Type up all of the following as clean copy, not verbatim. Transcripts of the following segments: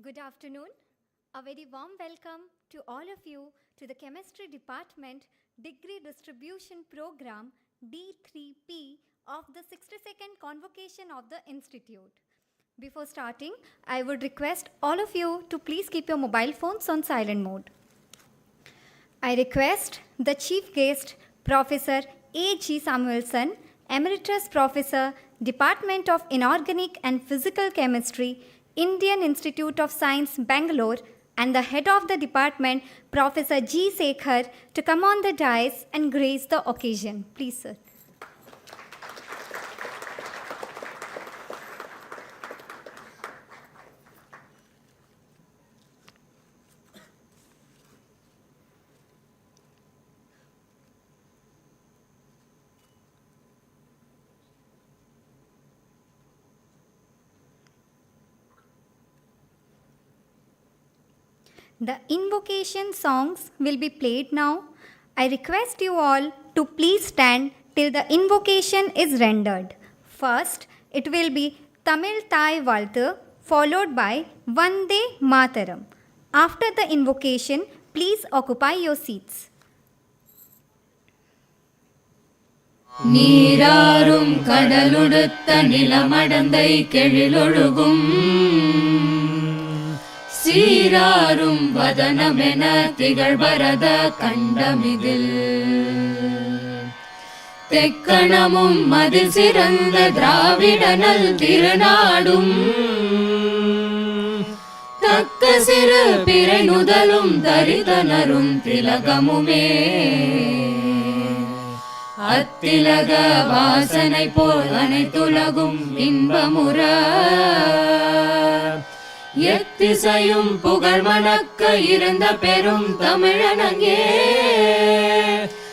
Good afternoon. A very warm welcome to all of you to the Chemistry Department Degree Distribution Program D3P of the 62nd Convocation of the Institute. Before starting, I would request all of you to please keep your mobile phones on silent mode. I request the Chief Guest, Professor A.G. Samuelson, Emeritus Professor, Department of Inorganic and Physical Chemistry, Indian Institute of Science, Bangalore, and the head of the department, Professor G. Sekhar, to come on the dais and grace the occasion. Please, sir. The invocation songs will be played now. I request you all to please stand till the invocation is rendered. First, it will be Tamil Thai Valthu, followed by Vande Mataram. After the invocation, please occupy your seats. நீராறும் கடலுடுத்த நிலமடந்தை கெழிலொழுகும் சீராரும் வதனமென திகழ்பரத கண்டமிதில் தெக்கணமும் மதில் சிறந்த திராவிடனல் திருநாடும் தக்க சிறு பிறை நுதலும் தரிதனரும் திலகமுமே அத்திலக வாசனை போல் அனைத்துலகும் இன்பமுற எத்திசையும் புகழ் மணக்க இருந்த பெரும் தமிழனங்கே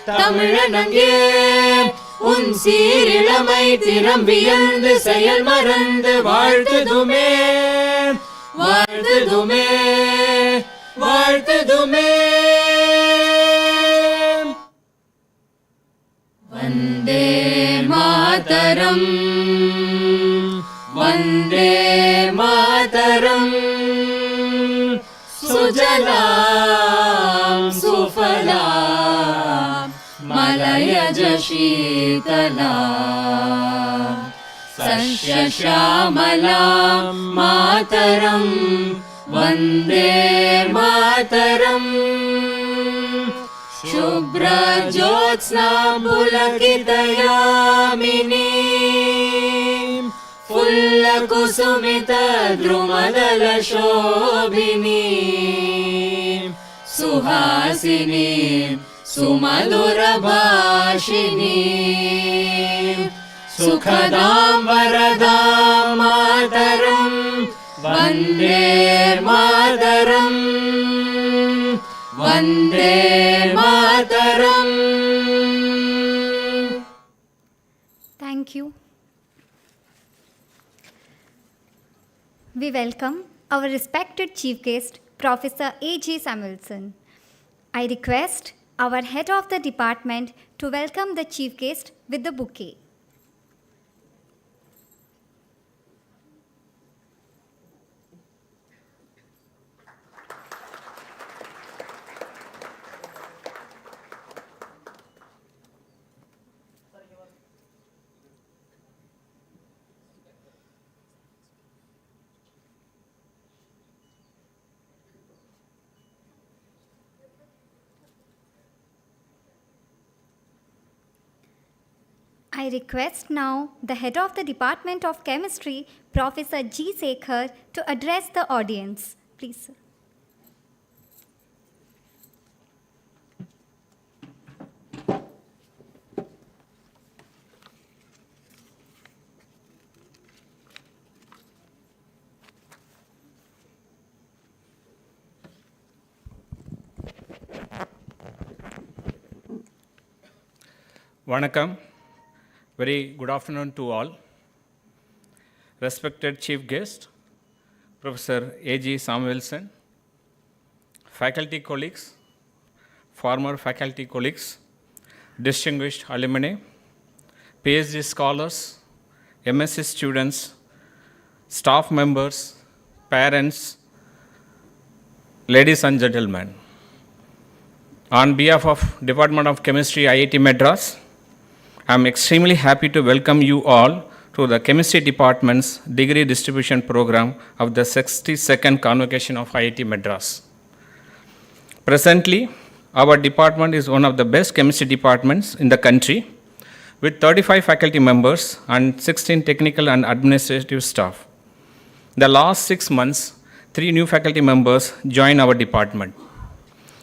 தமிழனங்கே உன் சீரிழமை திறம் வியந்து செயல் மறந்து வாழ்த்துதுமே வாழ்த்துதுமே வாழ்த்துதுமே. வந்தே மாதரம் வந்தே மாதரம் சுஜலாம் சுஃபலாம் மலயஜ சீதலாம் சஸ்யஸ்யாமலாம் மாதரம் வந்தே மாதரம் शुभ्रज्योत्स्नां पुलकितयामिनीं फुल्लकुसुमितद्रुमदलशोभिनीं सुहासिनीं सुमधुरभाषिनीं सुखदां वरदां मातरं Vande Mataram Vande Mataram. Thank you. We welcome our respected Chief Guest, Professor A.J. Samuelson. I request our head of the department to welcome the Chief Guest with the bouquet. I request now the head of the Department of Chemistry, Professor G. Sekhar, to address the audience. Please, sir. Vanakkam. Very good afternoon to all. Respected Chief Guest, Professor A.G. Samuelson, faculty colleagues, former faculty colleagues, distinguished alumni, PhD scholars, MSc students, staff members, parents, ladies and gentlemen, on behalf of Department of Chemistry, IIT Madras, I am extremely happy to welcome you all to the Chemistry Department's degree distribution program of the 62nd Convocation of IIT Madras. Presently, our department is one of the best chemistry departments in the country, with 35 faculty members and 16 technical and administrative staff. The last 6 months, 3 new faculty members joined our department.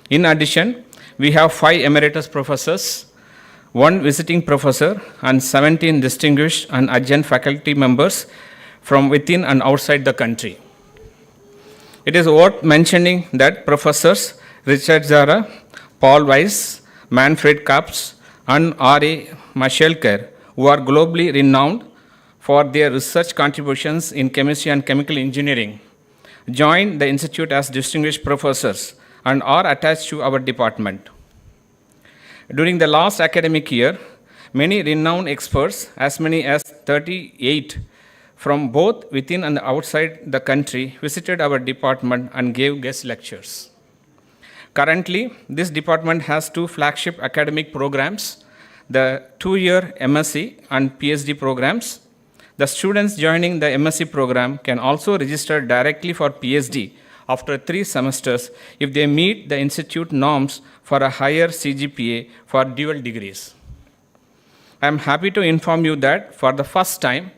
In addition, we have 5 emeritus professors, 1 visiting professor, and 17 distinguished and adjunct faculty members from within and outside the country. It is worth mentioning that Professors Richard Zara, Paul Weiss, Manfred Kapps, and R.A. Mashelkar, who are globally renowned for their research contributions in chemistry and chemical engineering, joined the institute as distinguished professors and are attached to our department. During the last academic year, many renowned experts, as many as 38 from both within and outside the country, visited our department and gave guest lectures. Currently, this department has 2 flagship academic programs, the 2-year MSc and PhD programs. The students joining the MSc program can also register directly for PhD after 3 semesters if they meet the institute norms for a higher CGPA for dual degrees. I am happy to inform you that for the first time,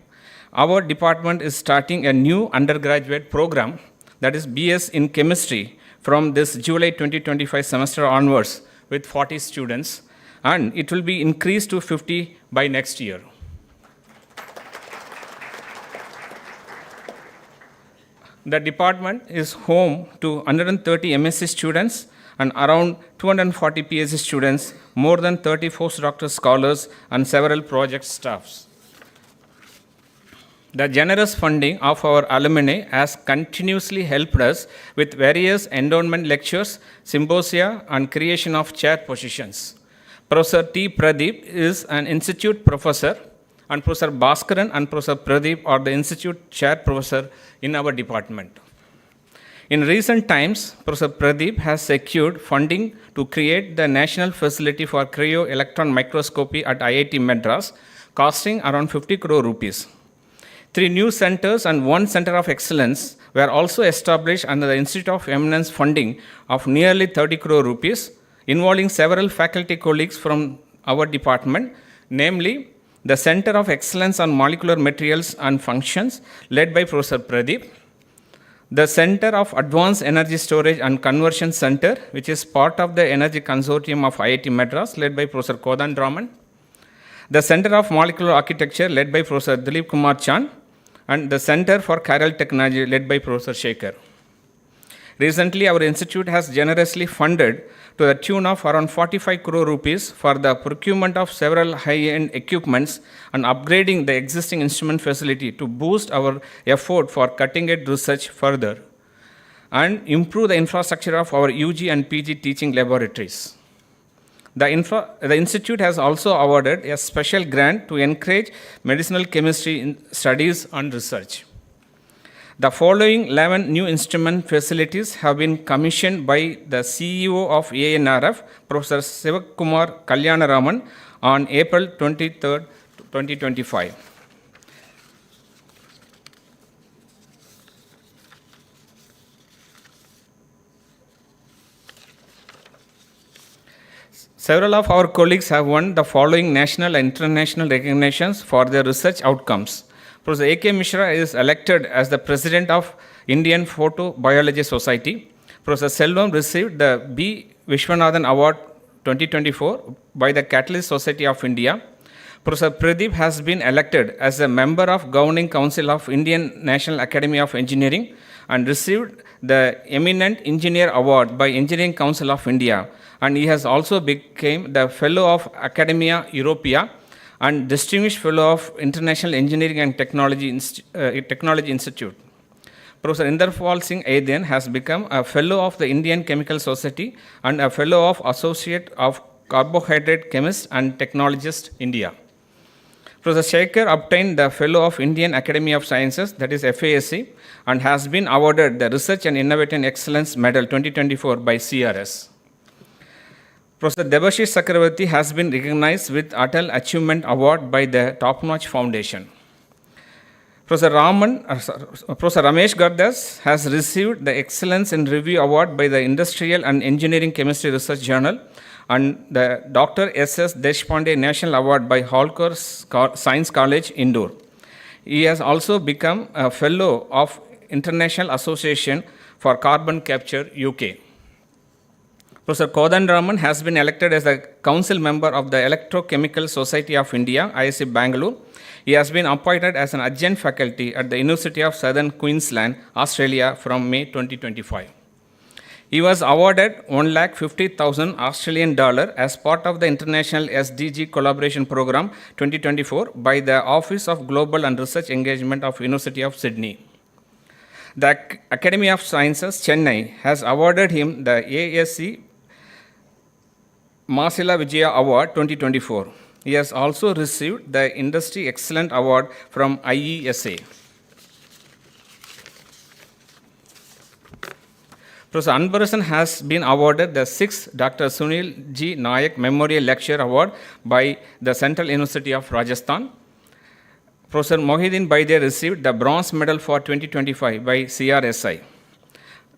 our department is starting a new undergraduate program, that is BS in Chemistry, from this July 2025 semester onwards with 40 students, and it will be increased to 50 by next year. The department is home to 130 MSc students and around 240 PhD students, more than 30 postdoctoral scholars, and several project staffs. The generous funding of our alumni has continuously helped us with various endowment lectures, symposia, and creation of chair positions. Professor T. Pradeep is an institute professor, and Professor Bhaskaran and Professor Pradeep are the institute chair professor in our department. In recent times, Professor Pradeep has secured funding to create the National Facility for Cryo-Electron Microscopy at IIT Madras, costing around 50 crore rupees. 3 new centers and 1 center of excellence were also established under the Institute of Eminence funding of nearly 30 crore rupees, involving several faculty colleagues from our department, namely the Center of Excellence on Molecular Materials and Functions, led by Professor Pradeep, the Center of Advanced Energy Storage and Conversion Center, which is part of the Energy Consortium of IIT Madras, led by Professor Kodandraman, the Center of Molecular Architecture, led by Professor Dilip Kumar Chand, and the Center for Chiral Technology, led by Professor Shekhar. Recently, our institute has generously funded to the tune of around 45 crore rupees for the procurement of several high-end equipments and upgrading the existing instrument facility to boost our effort for cutting-edge research further and improve the infrastructure of our UG and PG teaching laboratories. The institute has also awarded a special grant to encourage medicinal chemistry studies and research. The following 11 new instrument facilities have been commissioned by the CEO of ANRF, Professor Sivakumar Kalyanaraman, on April 23, 2025. Several of our colleagues have won the following national and international recognitions for their research outcomes. Professor A.K. Mishra is elected as the President of Indian Photobiology Society. Professor Selvam received the B. Vishwanathan Award 2024 by the Catalyst Society of India. Professor Pradeep has been elected as a member of Governing Council of Indian National Academy of Engineering and received the Eminent Engineer Award by Engineering Council of India, and he has also become the Fellow of Academia Europea and Distinguished Fellow of International Engineering and Technology Institute. Professor Inderpal Singh Aiden has become a Fellow of the Indian Chemical Society and a Fellow of Associate of Carbohydrate Chemist and Technologist, India. Professor Shekhar obtained the Fellow of Indian Academy of Sciences, that is FASC, and has been awarded the Research and Innovation Excellence Medal 2024 by CRS. Professor Debashish Chakravarti has been recognized with Atal Achievement Award by the Top Notch Foundation. Professor Ramesh Gardas has received the Excellence in Review Award by the Industrial and Engineering Chemistry Research Journal and the Dr. S.S. Deshpande National Award by Holkar Science College, Indore. He has also become a Fellow of International Association for Carbon Capture, UK. Professor Kodandaramman has been elected as a Council Member of the Electrochemical Society of India, IIC Bangalore. He has been appointed as an adjunct faculty at the University of Southern Queensland, Australia from May 2025. He was awarded $150,000 Australian as part of the International SDG Collaboration Program 2024 by the Office of Global and Research Engagement of University of Sydney. The Academy of Sciences, Chennai, has awarded him the ASC Masila Vijaya Award 2024. He has also received the Industry Excellent Award from IESA. Professor Anbarasan has been awarded the 6th Dr. Sunil G. Nayak Memorial Lecture Award by the Central University of Rajasthan. Professor Mohideen Baidya received the Bronze Medal for 2025 by CRSI.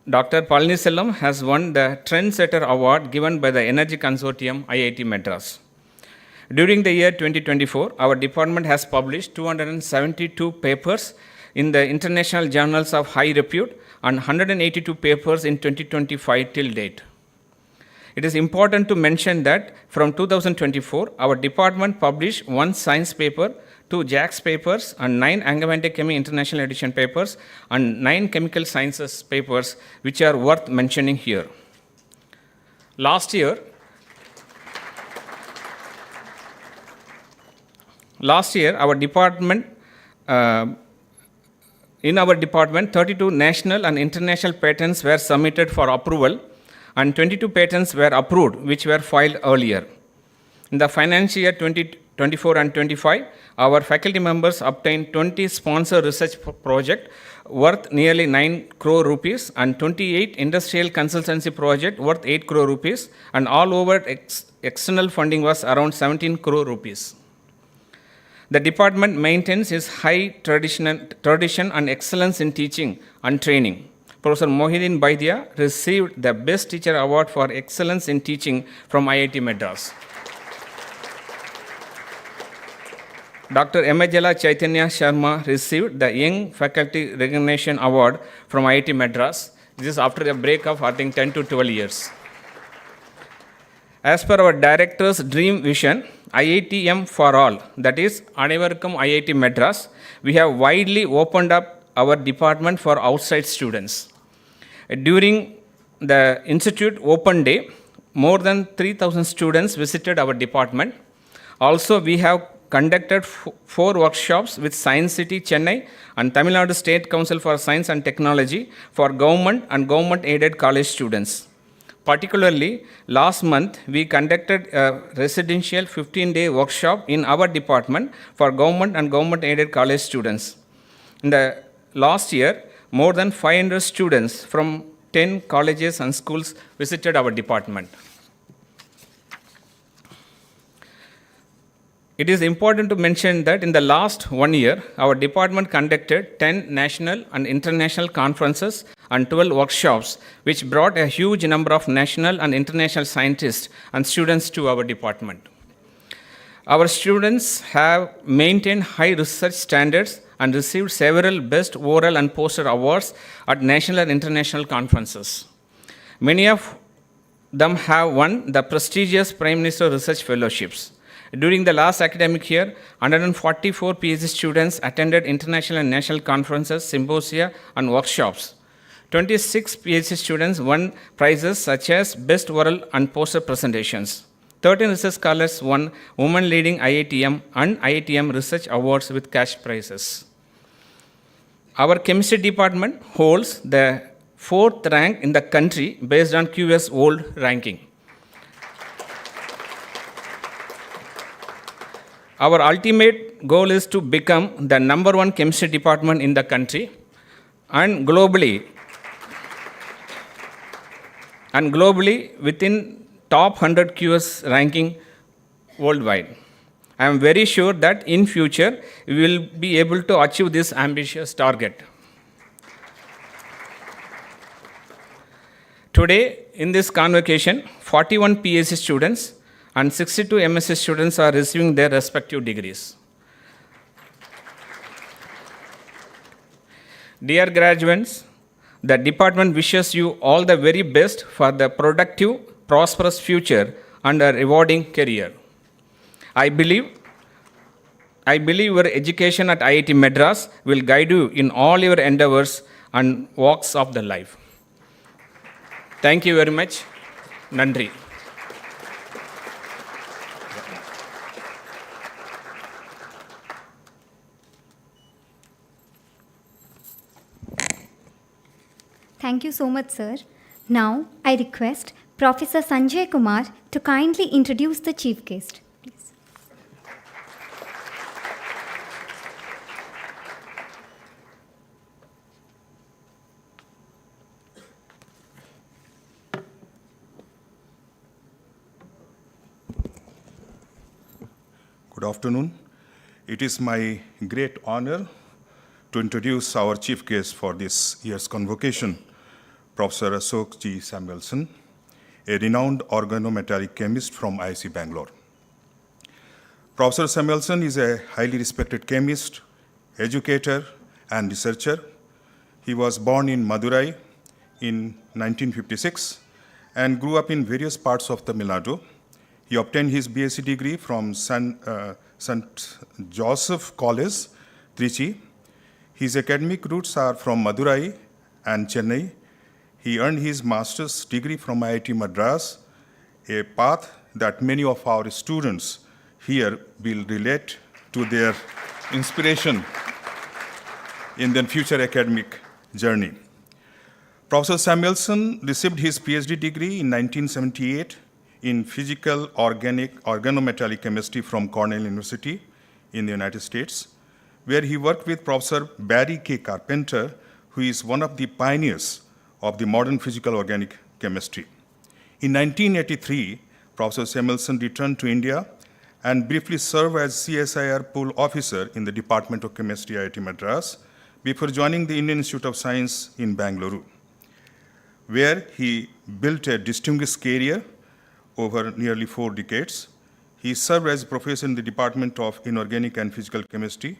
Dr. Palniselam has won the Trendsetter Award given by the Energy Consortium, IIT Madras. During the year 2024, our department has published 272 papers in the international journals of high repute and 182 papers in 2025 till date. It is important to mention that from 2024, our department published 1 science paper, 2 JAX papers, and 9 Angewandte Chemie International Edition papers, and 9 chemical sciences papers, which are worth mentioning here. Last year, our department, in our department, 32 national and international patents were submitted for approval, and 22 patents were approved, which were filed earlier. In the financial year 2024 and 25, our faculty members obtained 20 sponsor research projects worth nearly 9 crore rupees and 28 industrial consultancy projects worth 8 crore rupees, and all over external funding was around 17 crore rupees. The department maintains its high tradition and excellence in teaching and training. Professor Mohideen Baidya received the Best Teacher Award for Excellence in Teaching from IIT Madras. Dr. Emajala Chaitanya Sharma received the Young Faculty Recognition Award from IIT Madras. This is after a break of, I think, 10 to 12 years. As per our director's dream vision, IITM for all, that is, Anevarkum IIT Madras, we have widely opened up our department for outside students. During the Institute Open Day, more than 3,000 students visited our department. Also, we have conducted 4 workshops with Science City Chennai and Tamil Nadu State Council for Science and Technology for government and government-aided college students. Particularly, last month, we conducted a residential 15-day workshop in our department for government and government-aided college students. In the last year, more than 500 students from 10 colleges and schools visited our department. It is important to mention that in the last 1 year, our department conducted 10 national and international conferences and 12 workshops, which brought a huge number of national and international scientists and students to our department. Our students have maintained high research standards and received several best oral and poster awards at national and international conferences. Many of them have won the prestigious Prime Minister Research Fellowships. During the last academic year, 144 PhD students attended international and national conferences, symposia, and workshops. 26 PhD students won prizes such as Best Oral and Poster Presentations. 13 research scholars won Women Leading IITM and IITM Research Awards with cash prizes. Our chemistry department holds the 4th rank in the country based on QS World ranking. Our ultimate goal is to become the number one chemistry department in the country and globally within top 100 QS ranking worldwide. I am very sure that in future we will be able to achieve this ambitious target. Today, in this convocation, 41 PhD students and 62 MSc students are receiving their respective degrees. Dear graduates, the department wishes you all the very best for the productive, prosperous future and a rewarding career. I believe your education at IIT Madras will guide you in all your endeavors and walks of the life. Thank you very much. Nandri. Thank you so much, sir. Now, I request Professor Sanjay Kumar to kindly introduce the chief guest. Please. Good afternoon. It is my great honor to introduce our chief guest for this year's convocation, Professor Ashok G. Samuelson, a renowned organometallic chemist from IIT Bangalore. Professor Samuelson is a highly respected chemist, educator, and researcher. He was born in Madurai in 1956 and grew up in various parts of Tamil Nadu. He obtained his BSc degree from St. Joseph College, Trichy. His academic roots are from Madurai and Chennai. He earned his master's degree from IIT Madras, a path that many of our students here will relate to their inspiration in their future academic journey. Professor Samuelson received his PhD degree in 1978 in physical organic organometallic chemistry from Cornell University in the United States, where he worked with Professor Barry K. Carpenter, who is one of the pioneers of the modern physical organic chemistry. In 1983, Professor Samuelson returned to India and briefly served as CSIR pool officer in the Department of Chemistry, IIT Madras, before joining the Indian Institute of Science in Bangalore, where he built a distinguished career over nearly 4 decades. He served as professor in the Department of Inorganic and Physical Chemistry,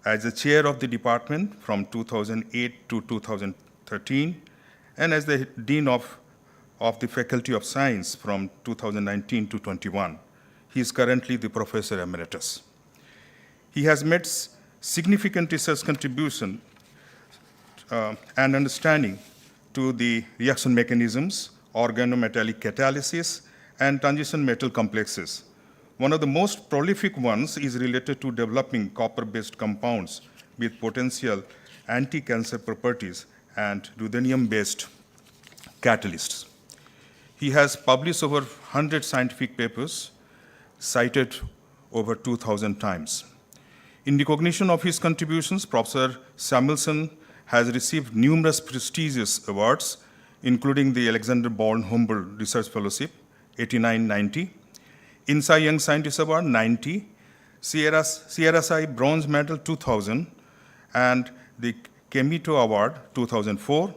as the chair of the department from 2008 to 2013, and as the dean of the Faculty of Science from 2019 to 21. He is currently the professor emeritus. He has made significant research contribution and understanding to the reaction mechanisms, organometallic catalysis, and transition metal complexes. One of the most prolific ones is related to developing copper-based compounds with potential anti-cancer properties and ruthenium-based catalysts. He has published over 100 scientific papers, cited over 2,000 times. In recognition of his contributions, Professor Samuelson has received numerous prestigious awards, including the Alexander Born Humboldt Research Fellowship, 89-90, INSA Young Scientist Award, 90, CRSI Bronze Medal, 2000, and the Chemito Award, 2004,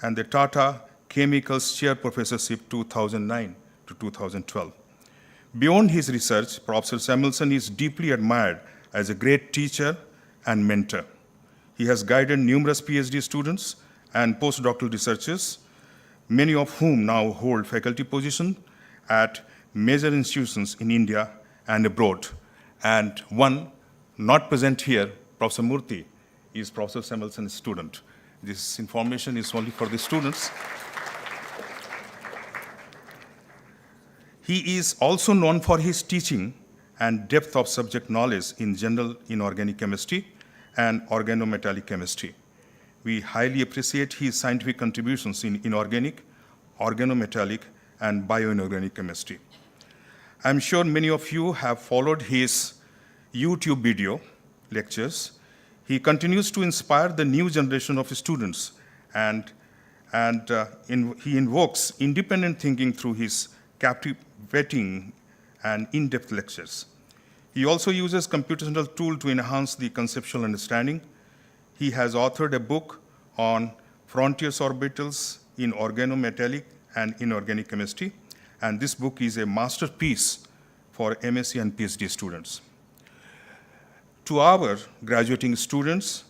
and the Tata Chemicals Chair Professorship, 2009 to 2012. Beyond his research, Professor Samuelson is deeply admired as a great teacher and mentor. He has guided numerous PhD students and postdoctoral researchers, many of whom now hold faculty positions at major institutions in India and abroad. And one not present here, Professor Murthy, is Professor Samuelson's student. This information is only for the students. He is also known for his teaching and depth of subject knowledge in general inorganic chemistry and organometallic chemistry. We highly appreciate his scientific contributions in inorganic, organometallic, and bioinorganic chemistry. I'm sure many of you have followed his YouTube video lectures. He continues to inspire the new generation of students, and he invokes independent thinking through his captivating and in-depth lectures. He also uses computational tools to enhance the conceptual understanding. He has authored a book on frontiers orbitals in organometallic and inorganic chemistry, and this book is a masterpiece for MSc and PhD students. To our graduating students,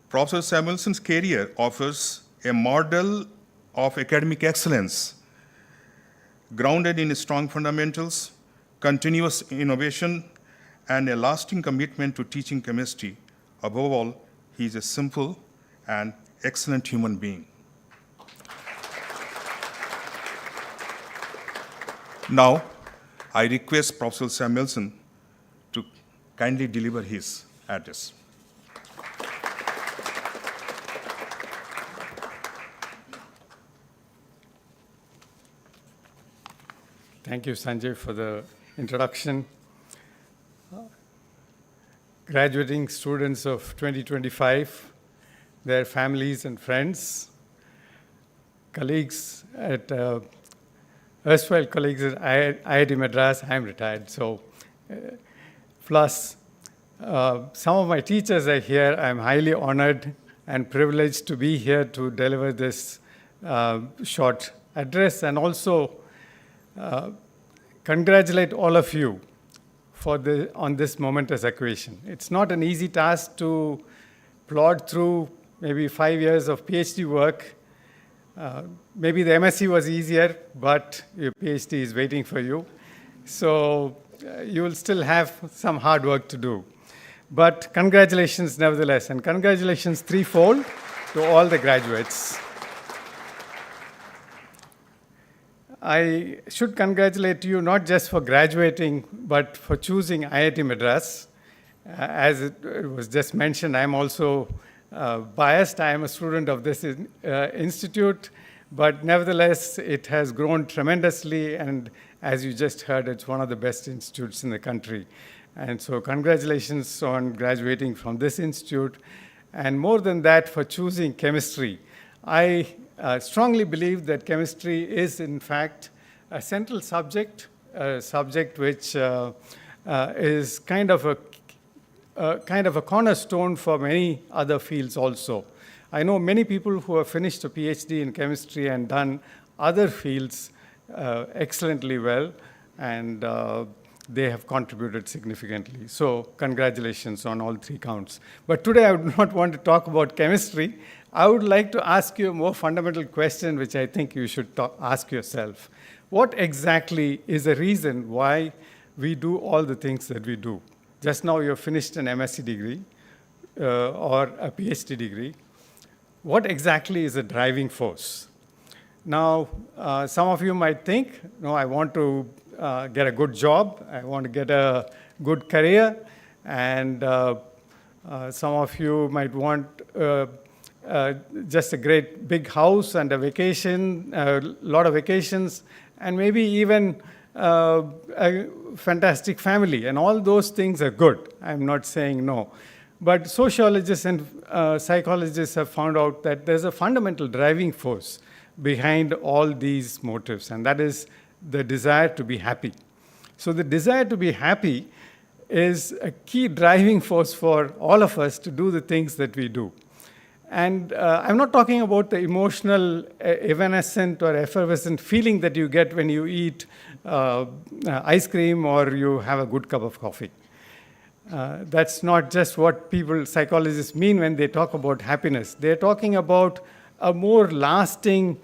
Professor Samuelson's career offers a model of academic excellence grounded in strong fundamentals, continuous innovation, and a lasting commitment to teaching chemistry. Above all, he is a simple and excellent human being. Now, I request Professor Samuelson to kindly deliver his address. Thank you, Sanjay, for the introduction. Graduating students of 2025, their families and friends, colleagues at erstwhile colleagues at IIT Madras. I'm retired, so plus some of my teachers are here. I'm highly honored and privileged to be here to deliver this short address, and also congratulate all of you on this momentous occasion. It's not an easy task to plod through maybe 5 years of PhD work. Maybe the MSc was easier, but your PhD is waiting for you. So you will still have some hard work to do. But congratulations nevertheless, and congratulations threefold to all the graduates. I should congratulate you not just for graduating, but for choosing IIT Madras. As it was just mentioned, I'm also biased. I am a student of this institute, but nevertheless, it has grown tremendously, and as you just heard, it's one of the best institutes in the country. And so congratulations on graduating from this institute, and more than that, for choosing chemistry. I strongly believe that chemistry is, in fact, a central subject, a subject which is kind of a cornerstone for many other fields also. I know many people who have finished a PhD in chemistry and done other fields excellently well, and they have contributed significantly. So congratulations on all three counts. But today I would not want to talk about chemistry. I would like to ask you a more fundamental question, which I think you should ask yourself. What exactly is the reason why we do all the things that we do? Just now you have finished an MSc degree or a PhD degree. What exactly is the driving force? Now, some of you might think, no, I want to get a good job, I want to get a good career, and some of you might want just a great big house and a vacation, a lot of vacations, and maybe even a fantastic family. And all those things are good. I'm not saying no. But sociologists and psychologists have found out that there's a fundamental driving force behind all these motives, and that is the desire to be happy. So the desire to be happy is a key driving force for all of us to do the things that we do. And I'm not talking about the emotional, evanescent or effervescent feeling that you get when you eat ice cream or you have a good cup of coffee. That's not just what psychologists mean when they talk about happiness. They're talking about a more lasting,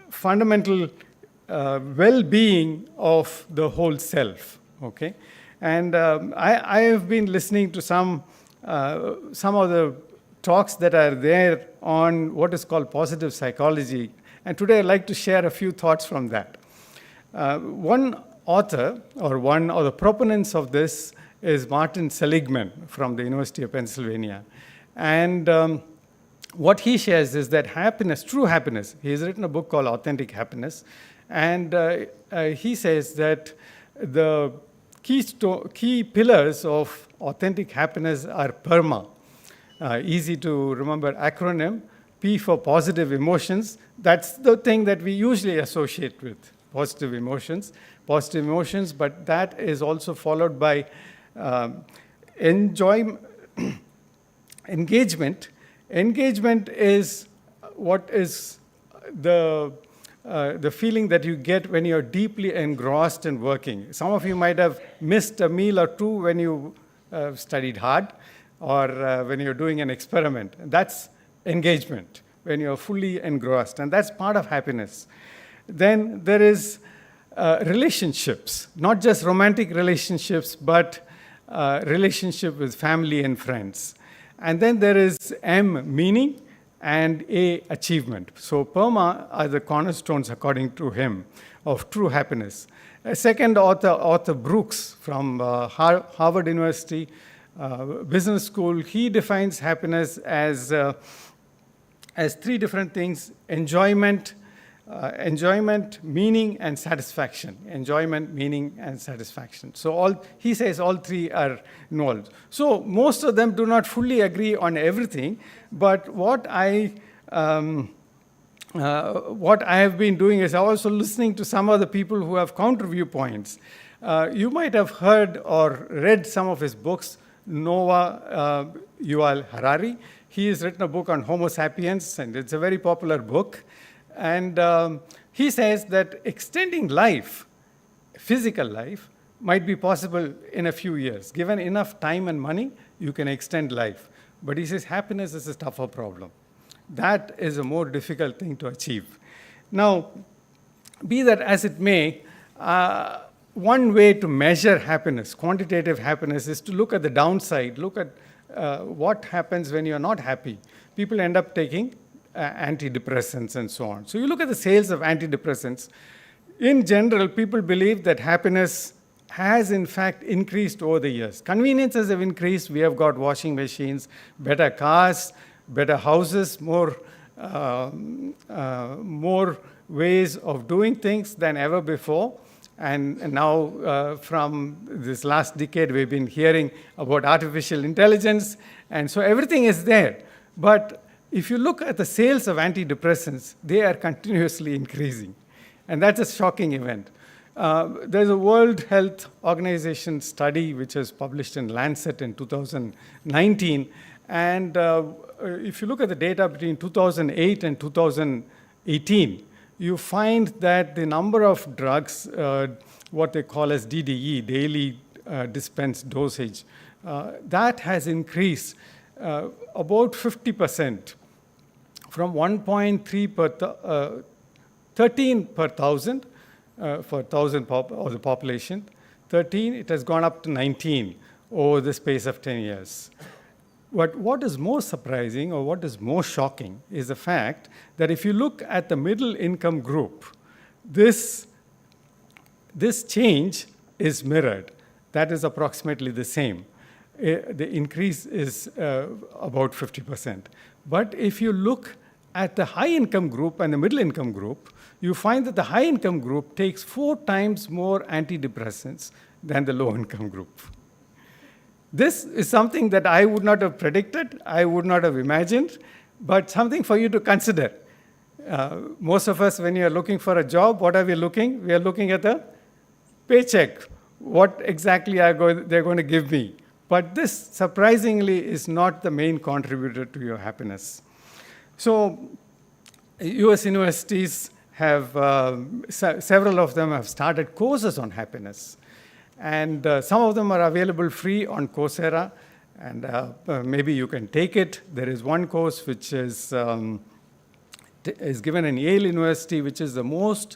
fundamental well-being of the whole self. Okay, and I have been listening to some of the talks that are there on what is called positive psychology, and today I'd like to share a few thoughts from that. One author, or one of the proponents of this, is Martin Seligman from the University of Pennsylvania. And what he shares is that happiness, true happiness, he has written a book called Authentic Happiness, and he says that the key pillars of authentic happiness are PERMA. Easy to remember acronym. P for positive emotions. That's the thing that we usually associate with positive emotions. Positive emotions, but that is also followed by engagement. Engagement is what is the feeling that you get when you're deeply engrossed in working. Some of you might have missed a meal or two when you studied hard, or when you're doing an experiment. That's engagement, when you're fully engrossed, and that's part of happiness. Then there is relationships, not just romantic relationships, but relationship with family and friends. And then there is M, meaning, and A, achievement. So PERMA are the cornerstones, according to him, of true happiness. A second author Brooks from Harvard University Business School, he defines happiness as three different things: enjoyment, meaning, and satisfaction. Enjoyment, meaning, and satisfaction. So he says all three are involved. So most of them do not fully agree on everything, but what I have been doing is also listening to some of the people who have counter viewpoints. You might have heard or read some of his books. Noah Yuval Harari. He has written a book on Homo sapiens, and it's a very popular book. And he says that extending life, physical life, might be possible in a few years. Given enough time and money, you can extend life. But he says happiness is a tougher problem. That is a more difficult thing to achieve. Now, be that as it may, one way to measure happiness, quantitative happiness, is to look at the downside, look at what happens when you're not happy. People end up taking antidepressants and so on. So you look at the sales of antidepressants. In general, people believe that happiness has in fact increased over the years. Conveniences have increased. We have got washing machines, better cars, better houses, more ways of doing things than ever before. And now, from this last decade, we've been hearing about artificial intelligence, and so everything is there. But if you look at the sales of antidepressants, they are continuously increasing, and that's a shocking event. There's a World Health Organization study which was published in Lancet in 2019, and if you look at the data between 2008 and 2018, you find that the number of drugs, what they call as DDE, daily dispensed dosage, that has increased about 50%, from 1.3 per 13 per thousand for 1,000 of the population. 13, it has gone up to 19 over the space of 10 years. But what is more surprising, or what is more shocking, is the fact that if you look at the middle income group, this change is mirrored. That is approximately the same. The increase is about 50%. But if you look at the high income group and the middle income group, you find that the high income group takes 4 times more antidepressants than the low income group. This is something that I would not have predicted, I would not have imagined, but something for you to consider. Most of us, when you're looking for a job, what are we looking? We are looking at the paycheck. What exactly they're going to give me? But this, surprisingly, is not the main contributor to your happiness. So, US universities have, several of them have started courses on happiness. And some of them are available free on Coursera, and maybe you can take it. There is one course which is given in Yale University, which is the most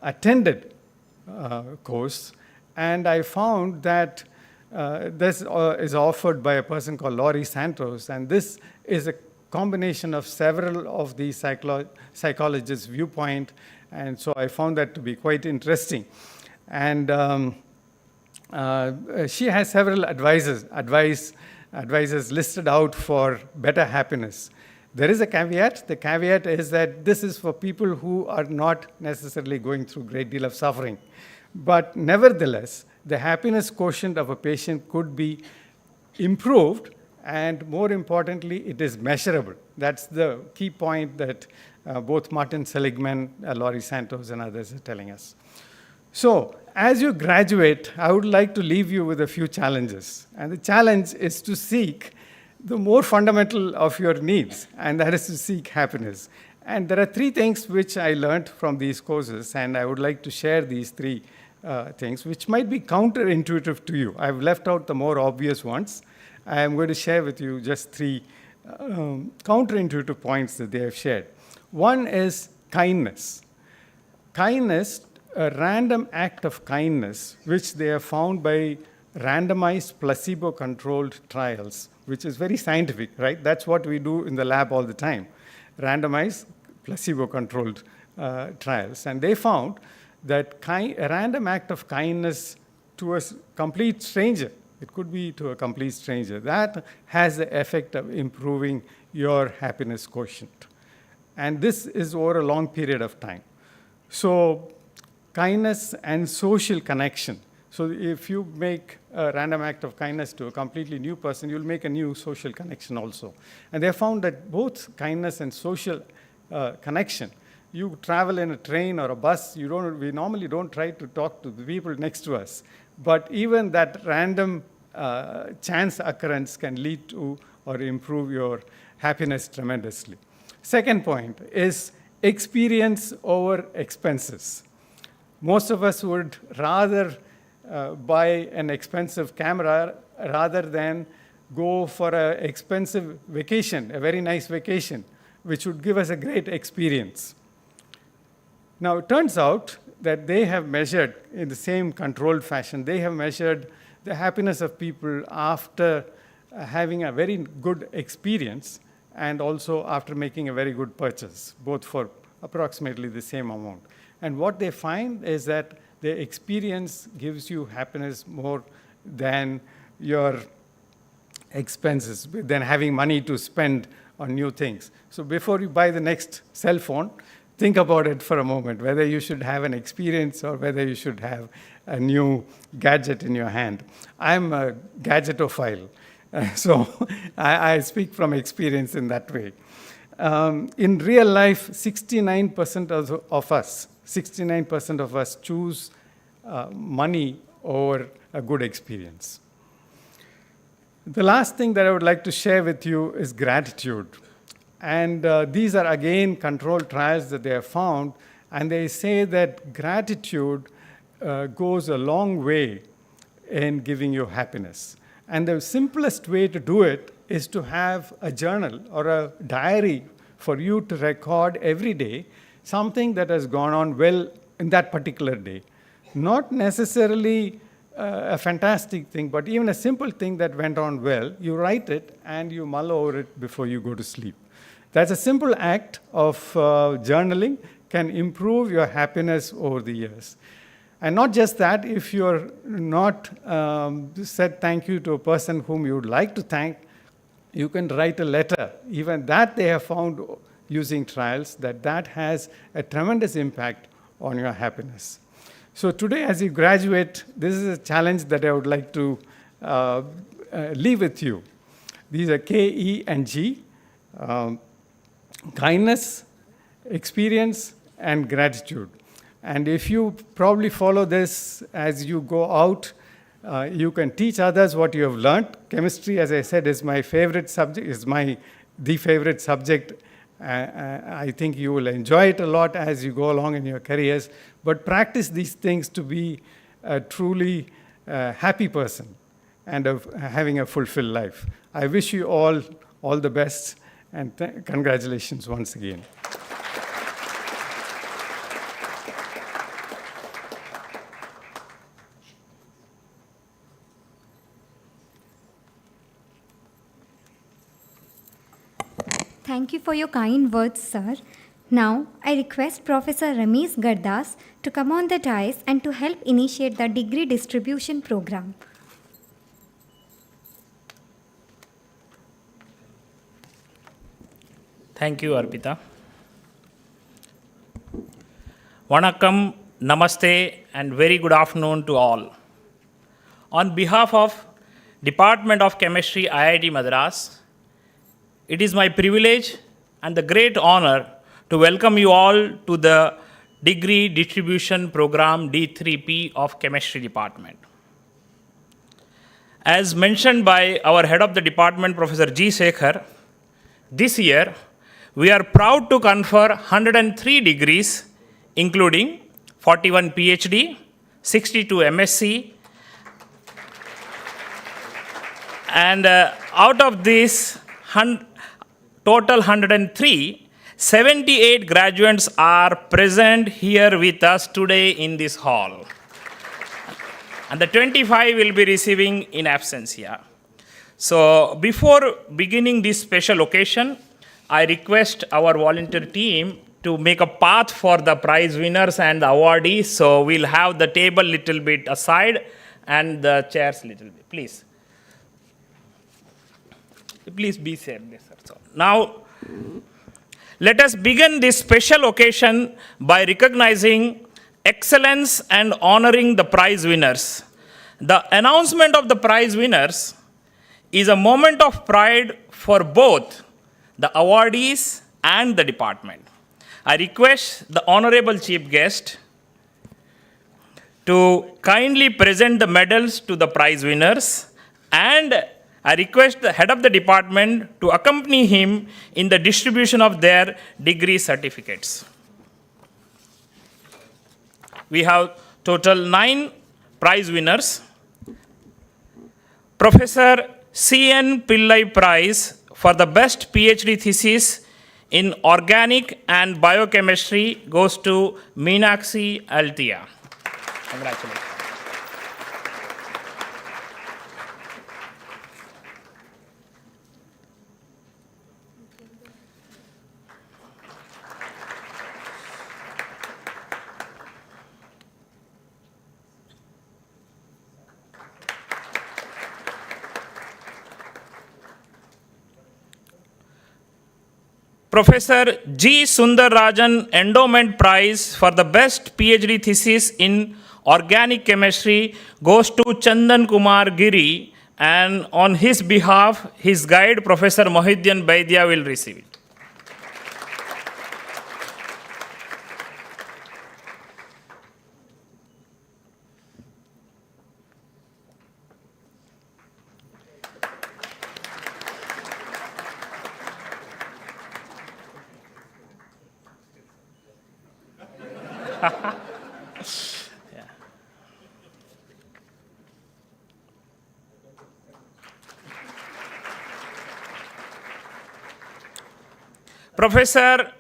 attended course. And I found that this is offered by a person called Laurie Santos, and this is a combination of several of the psychologists' viewpoint. And so I found that to be quite interesting. And she has several advices listed out for better happiness. There is a caveat. The caveat is that this is for people who are not necessarily going through a great deal of suffering. But nevertheless, the happiness quotient of a patient could be improved, and more importantly, it is measurable. That's the key point that both Martin Seligman, Laurie Santos, and others are telling us. So, as you graduate, I would like to leave you with a few challenges. And the challenge is to seek the more fundamental of your needs, and that is to seek happiness. And there are three things which I learned from these courses, and I would like to share these three things, which might be counterintuitive to you. I've left out the more obvious ones. I am going to share with you just three counterintuitive points that they have shared. One is kindness. Kindness, a random act of kindness, which they have found by randomized placebo-controlled trials, which is very scientific, right? That's what we do in the lab all the time, randomized placebo-controlled trials. And they found that a random act of kindness to a complete stranger, it could be to a complete stranger, that has the effect of improving your happiness quotient. And this is over a long period of time. So kindness and social connection. So if you make a random act of kindness to a completely new person, you'll make a new social connection also. And they found that both kindness and social connection, you travel in a train or a bus, we normally don't try to talk to the people next to us. But even that random chance occurrence can lead to or improve your happiness tremendously. Second point is experience over expenses. Most of us would rather buy an expensive camera rather than go for an expensive vacation, a very nice vacation, which would give us a great experience. Now, it turns out that they have measured, in the same controlled fashion, they have measured the happiness of people after having a very good experience and also after making a very good purchase, both for approximately the same amount. And what they find is that the experience gives you happiness more than your expenses, than having money to spend on new things. So before you buy the next cell phone, think about it for a moment, whether you should have an experience or whether you should have a new gadget in your hand. I'm a gadgetophile, so I speak from experience in that way. In real life, 69% of us choose money over a good experience. The last thing that I would like to share with you is gratitude. And these are, again, controlled trials that they have found, and they say that gratitude goes a long way in giving you happiness. And the simplest way to do it is to have a journal or a diary for you to record every day something that has gone on well in that particular day. Not necessarily a fantastic thing, but even a simple thing that went on well, you write it and you mull over it before you go to sleep. That's a simple act of journaling, can improve your happiness over the years. And not just that, if you're not said thank you to a person whom you would like to thank, you can write a letter. Even that they have found using trials, that has a tremendous impact on your happiness. So today, as you graduate, this is a challenge that I would like to leave with you. These are K, E, and G. Kindness, experience, and gratitude. And if you probably follow this as you go out, you can teach others what you have learned. Chemistry, as I said, is my favorite subject, the favorite subject. I think you will enjoy it a lot as you go along in your careers. But practice these things to be a truly happy person and of having a fulfilled life. I wish you all the best, and congratulations once again. Thank you for your kind words, sir. Now, I request Professor Ramesh Gardas to come on the dais and to help initiate the degree distribution program. Thank you, Arpita. Vanakkam, Namaste, and very good afternoon to all. On behalf of Department of Chemistry, IIT Madras, it is my privilege and the great honor to welcome you all to the Degree Distribution Program D3P of Chemistry Department. As mentioned by our head of the department, Professor G. Sekhar, this year we are proud to confer 103 degrees, including 41 PhD, 62 MSc, and out of this total 103, 78 graduates are present here with us today in this hall. And the 25 will be receiving in absentia. So before beginning this special occasion, I request our volunteer team to make a path for the prize winners and the awardees. So we'll have the table little bit aside and the chairs little bit. Please. Please be safe. So now, let us begin this special occasion by recognizing excellence and honoring the prize winners. The announcement of the prize winners is a moment of pride for both the awardees and the department. I request the honorable chief guest to kindly present the medals to the prize winners, and I request the head of the department to accompany him in the distribution of their degree certificates. We have total 9 prize winners. Professor C.N. Pillai Prize for the best PhD thesis in organic and biochemistry goes to Meenakshi Altia. Congratulations. Professor G. Sundararajan Endowment Prize for the best PhD thesis in organic chemistry goes to Chandan Kumar Giri, and on his behalf, his guide, Professor Mohidyan Baidia, will receive it. Professor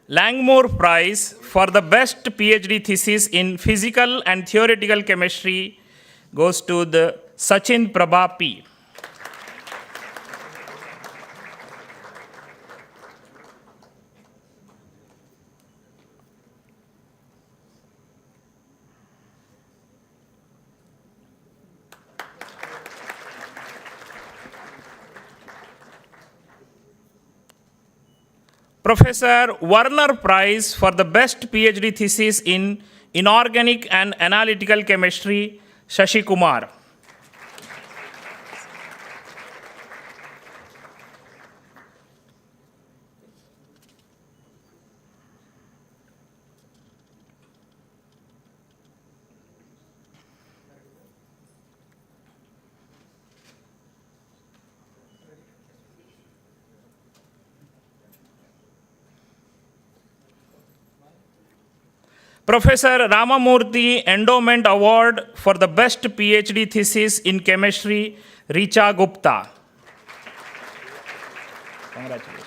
Langmore Prize for the best PhD thesis in physical and theoretical chemistry goes to the Sachin Prabha P. Professor Werner Prize for the best PhD thesis in inorganic and analytical chemistry, Shashi Kumar. Professor Ramamurthy Endowment Award for the best PhD thesis in chemistry, Richa Gupta. Congratulations.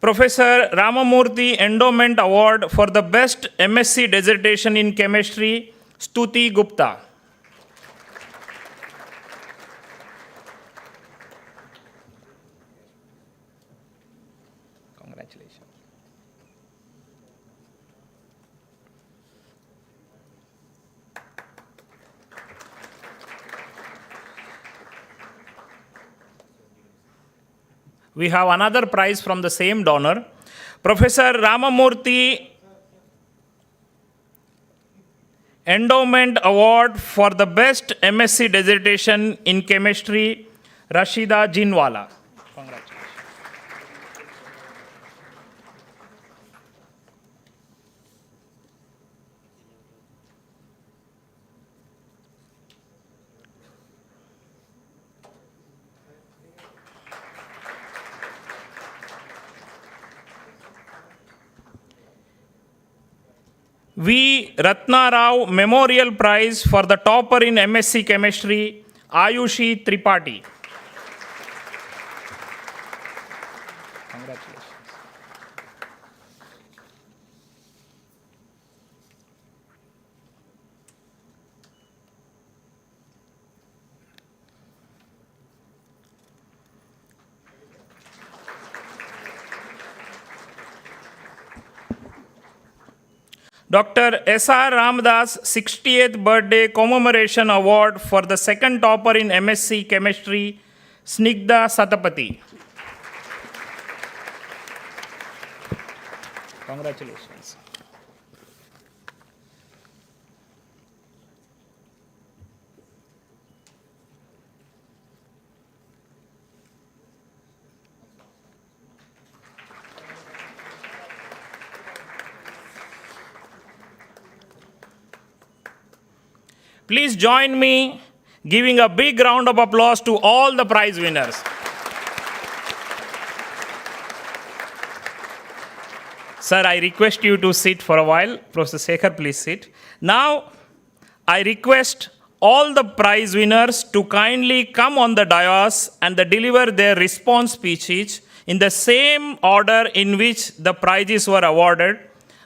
Professor Ramamurthy Endowment Award for the Best MSc Dissertation in Chemistry, Stuti Gupta. Congratulations. We have another prize from the same donor. Professor Ramamurthy Endowment Award for the Best MSc Dissertation in Chemistry, Rashida Jinwala. Congratulations. V. Ratna Rao Memorial Prize for the topper in MSc Chemistry, Ayushi Tripathi. Congratulations. Dr. S.R. Ramdas 60th Birthday Commemoration Award for the second topper in MSc Chemistry, Snigdha Satapathy. Congratulations. Please join me giving a big round of applause to all the prize winners. Sir, I request you to sit for a while. Professor Sekhar, please sit. Now, I request all the prize winners to kindly come on the dais and deliver their response speeches in the same order in which the prizes were awarded.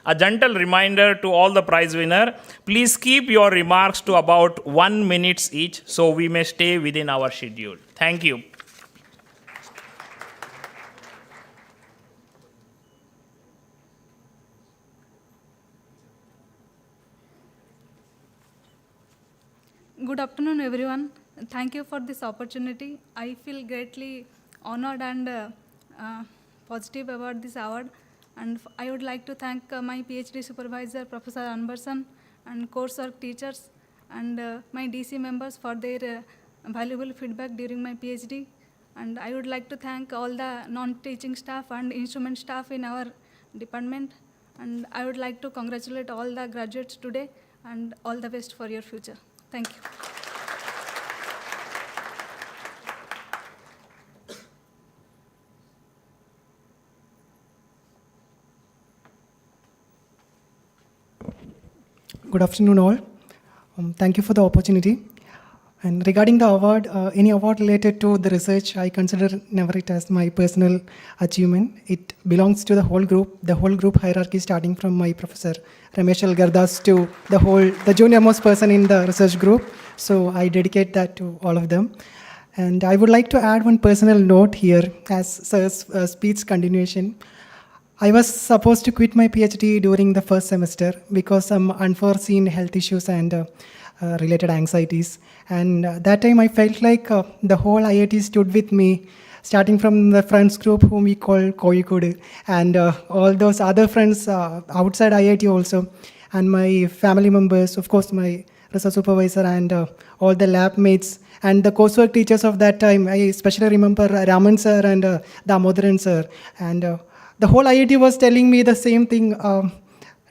A gentle reminder to all the prize winners, please keep your remarks to about 1 minute each so we may stay within our schedule. Thank you. Good afternoon, everyone. Thank you for this opportunity. I feel greatly honored and positive about this award. And I would like to thank my PhD supervisor, Professor Anberson, and coursework teachers, and my DC members for their valuable feedback during my PhD. And I would like to thank all the non-teaching staff and instrument staff in our department. And I would like to congratulate all the graduates today and all the best for your future. Thank you. Good afternoon, all. Thank you for the opportunity. And regarding the award, any award related to the research, I consider never it as my personal achievement. It belongs to the whole group hierarchy, starting from my professor Rameshal Gardas to the junior most person in the research group. So I dedicate that to all of them. And I would like to add one personal note here as Sir's speech continuation. I was supposed to quit my PhD during the first semester because some unforeseen health issues and related anxieties. And that time I felt like the whole IIT stood with me, starting from the friends group whom we call Koyikudu, and all those other friends outside IIT also, and my family members, of course my research supervisor and all the lab mates and the coursework teachers of that time. I especially remember Raman sir and Damodaran sir, and the whole IIT was telling me the same thing,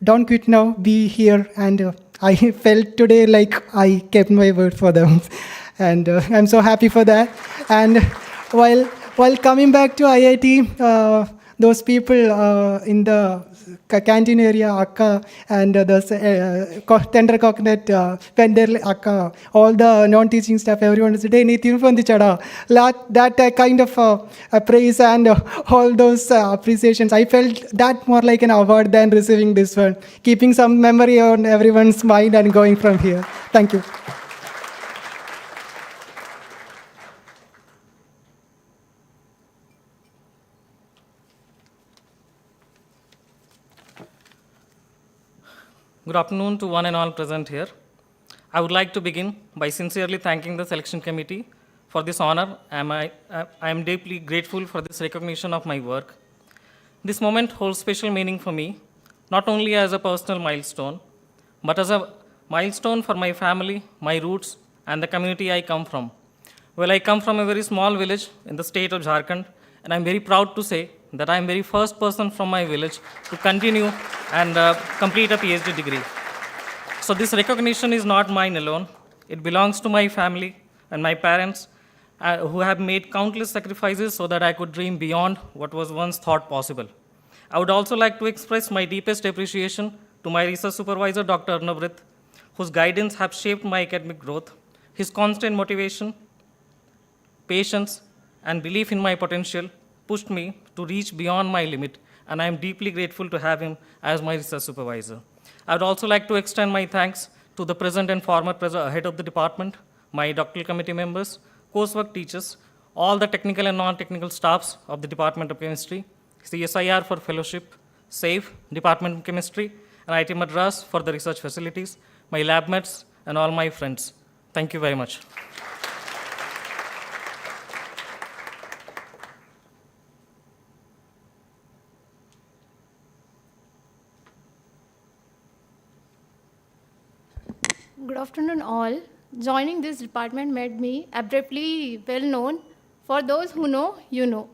don't quit now, be here, and I felt today like I kept my word for them, and I'm so happy for that. And while coming back to IIT, those people in the canteen area, Akka, and those tender coconut vendor Akka, all the non-teaching staff, everyone said, "Hey, Nithin Fondichada." That kind of praise and all those appreciations, I felt that more like an award than receiving this one. Keeping some memory on everyone's mind and going from here. Thank you. Good afternoon to one and all present here. I would like to begin by sincerely thanking the selection committee for this honor. I am deeply grateful for this recognition of my work. This moment holds special meaning for me, not only as a personal milestone, but as a milestone for my family, my roots, and the community I come from. Well, I come from a very small village in the state of Jharkhand, and I'm very proud to say that I'm very first person from my village to continue and complete a PhD degree. So this recognition is not mine alone. It belongs to my family and my parents who have made countless sacrifices so that I could dream beyond what was once thought possible. I would also like to express my deepest appreciation to my research supervisor, Dr. Arnavrit, whose guidance have shaped my academic growth. His constant motivation, patience, and belief in my potential pushed me to reach beyond my limit, and I am deeply grateful to have him as my research supervisor. I would also like to extend my thanks to the present and former head of the department, my doctoral committee members, coursework teachers, all the technical and non-technical staffs of the Department of Chemistry, CSIR for fellowship, SAFE, Department of Chemistry, and IIT Madras for the research facilities, my lab mates, and all my friends. Thank you very much. Good afternoon, all. Joining this department made me abruptly well known. For those who know, you know.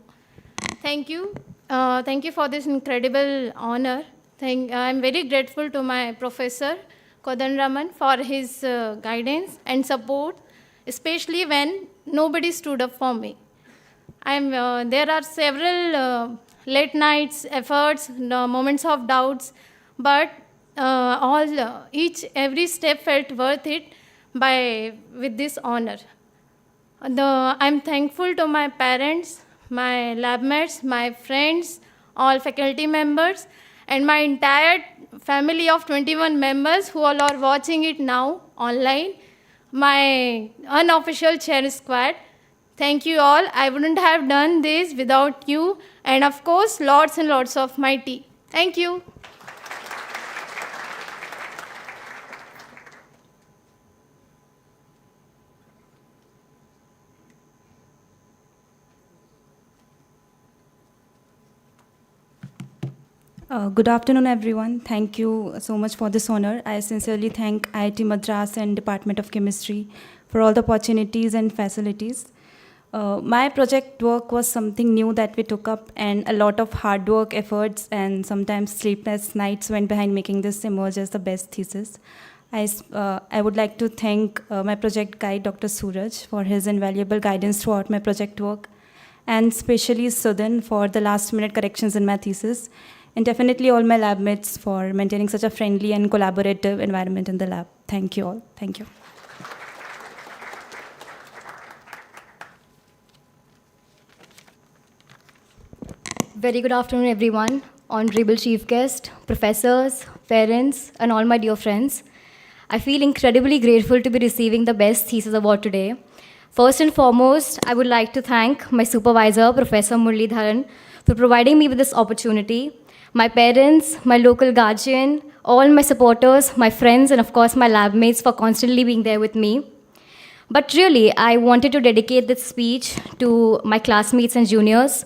Thank you. Thank you for this incredible honor. I'm very grateful to my professor, Kodanraman, for his guidance and support, especially when nobody stood up for me. There are several late nights, efforts, moments of doubts, but every step felt worth it with this honor. I'm thankful to my parents, my lab mates, my friends, all faculty members, and my entire family of 21 members who all are watching it now online, my unofficial chair squad. Thank you all. I wouldn't have done this without you, and of course, lots and lots of my tea. Thank you. Good afternoon, everyone. Thank you so much for this honor. I sincerely thank IIT Madras and Department of Chemistry for all the opportunities and facilities. My project work was something new that we took up, and a lot of hard work, efforts, and sometimes sleepless nights went behind making this emerge as the best thesis. I would like to thank my project guide, Dr. Suraj, for his invaluable guidance throughout my project work, and especially Sudan for the last-minute corrections in my thesis, and definitely all my lab mates for maintaining such a friendly and collaborative environment in the lab. Thank you all. Thank you. Very good afternoon, everyone. Honorable Chief Guest, professors, parents, and all my dear friends. I feel incredibly grateful to be receiving the Best Thesis Award today. First and foremost, I would like to thank my supervisor, Professor Muralidharan, for providing me with this opportunity, my parents, my local guardian, all my supporters, my friends, and of course my lab mates for constantly being there with me. But really, I wanted to dedicate this speech to my classmates and juniors.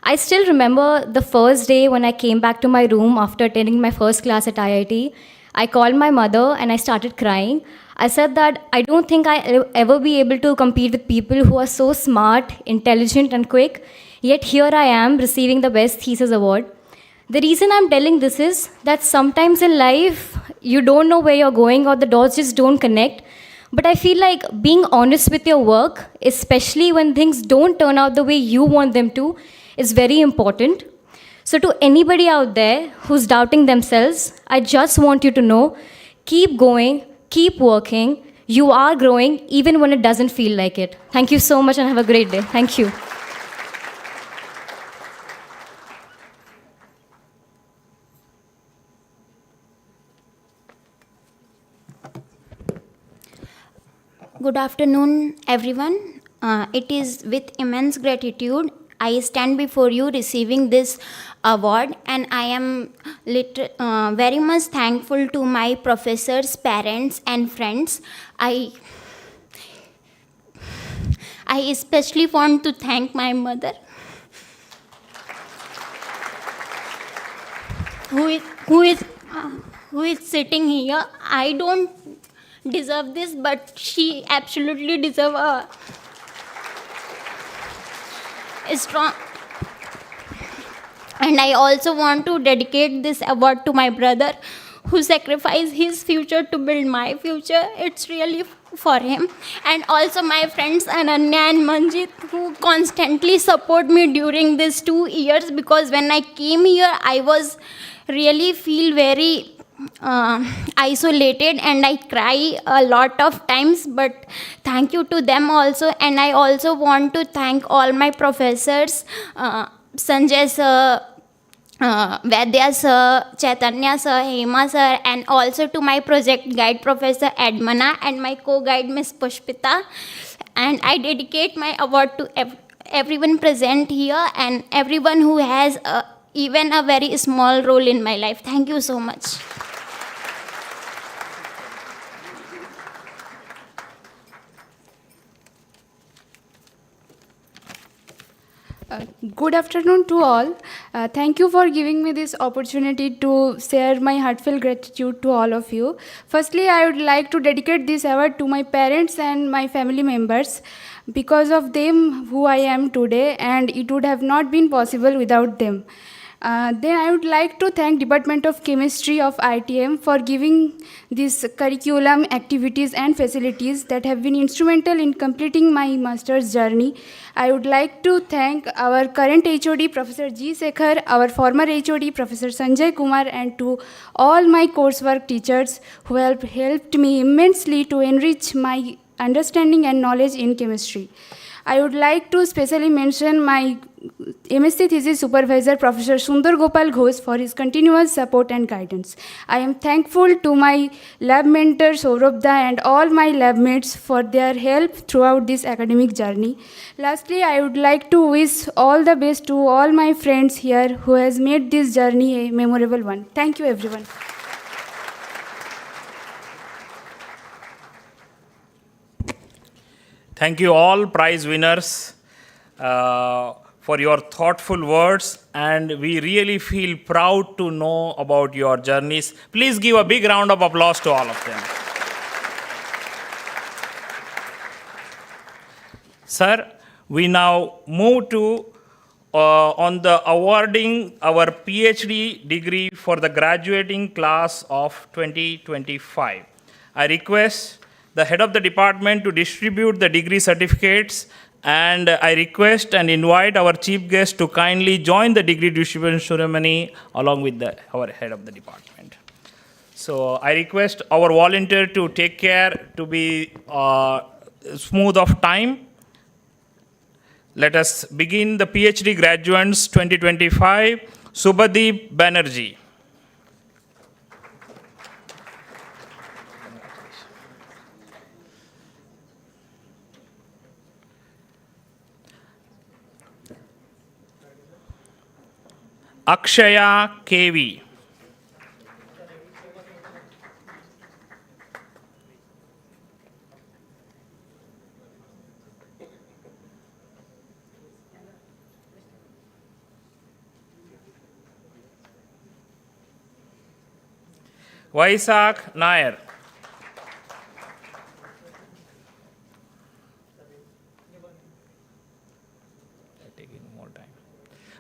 I still remember the first day when I came back to my room after attending my first class at IIT. I called my mother and I started crying. I said that I don't think I'll ever be able to compete with people who are so smart, intelligent, and quick, yet here I am receiving the Best Thesis Award. The reason I'm telling this is that sometimes in life, you don't know where you're going or the dots just don't connect. But I feel like being honest with your work, especially when things don't turn out the way you want them to, is very important. So, to anybody out there who's doubting themselves, I just want you to know, keep going, keep working. You are growing even when it doesn't feel like it. Thank you so much and have a great day. Thank you. Good afternoon, everyone. It is with immense gratitude I stand before you receiving this award, and I am very much thankful to my professors, parents, and friends. I especially want to thank my mother, who is sitting here. I don't deserve this, but she absolutely deserves a strong. And I also want to dedicate this award to my brother, who sacrificed his future to build my future. It's really for him. And also my friends Ananya and Manjit, who constantly support me during these 2 years, because when I came here, I was really feel very isolated and I cry a lot of times, but thank you to them also. And I also want to thank all my professors, Sanjay sir, Vaidya sir, Chaitanya sir, Hema sir, and also to my project guide Professor Edmana and my co-guide Miss Pushpita. And I dedicate my award to everyone present here and everyone who has even a very small role in my life. Thank you so much. Good afternoon to all. Thank you for giving me this opportunity to share my heartfelt gratitude to all of you. Firstly, I would like to dedicate this award to my parents and my family members. Because of them, who I am today, and it would have not been possible without them. Then I would like to thank Department of Chemistry of IITM for giving this curriculum, activities and facilities that have been instrumental in completing my master's journey. I would like to thank our current HOD, Professor G. Sekhar, our former HOD, Professor Sanjay Kumar, and to all my coursework teachers who have helped me immensely to enrich my understanding and knowledge in chemistry. I would like to specially mention my MSc thesis supervisor, Professor Sundar Gopal Ghosh, for his continuous support and guidance. I am thankful to my lab mentor, Saurabh and all my lab mates for their help throughout this academic journey. Lastly, I would like to wish all the best to all my friends here who has made this journey a memorable one. Thank you, everyone. Thank you all prize winners for your thoughtful words, and we really feel proud to know about your journeys. Please give a big round of applause to all of them. Sir, we now move to on the awarding our PhD degree for the graduating class of 2025. I request the head of the department to distribute the degree certificates, and I request and invite our chief guest to kindly join the degree distribution ceremony along with our head of the department. So I request our volunteer to take care to be smooth of time. Let us begin the PhD graduates 2025. Subhadeep Banerjee. Akshaya KV. Vaisak Nair. Taking more time.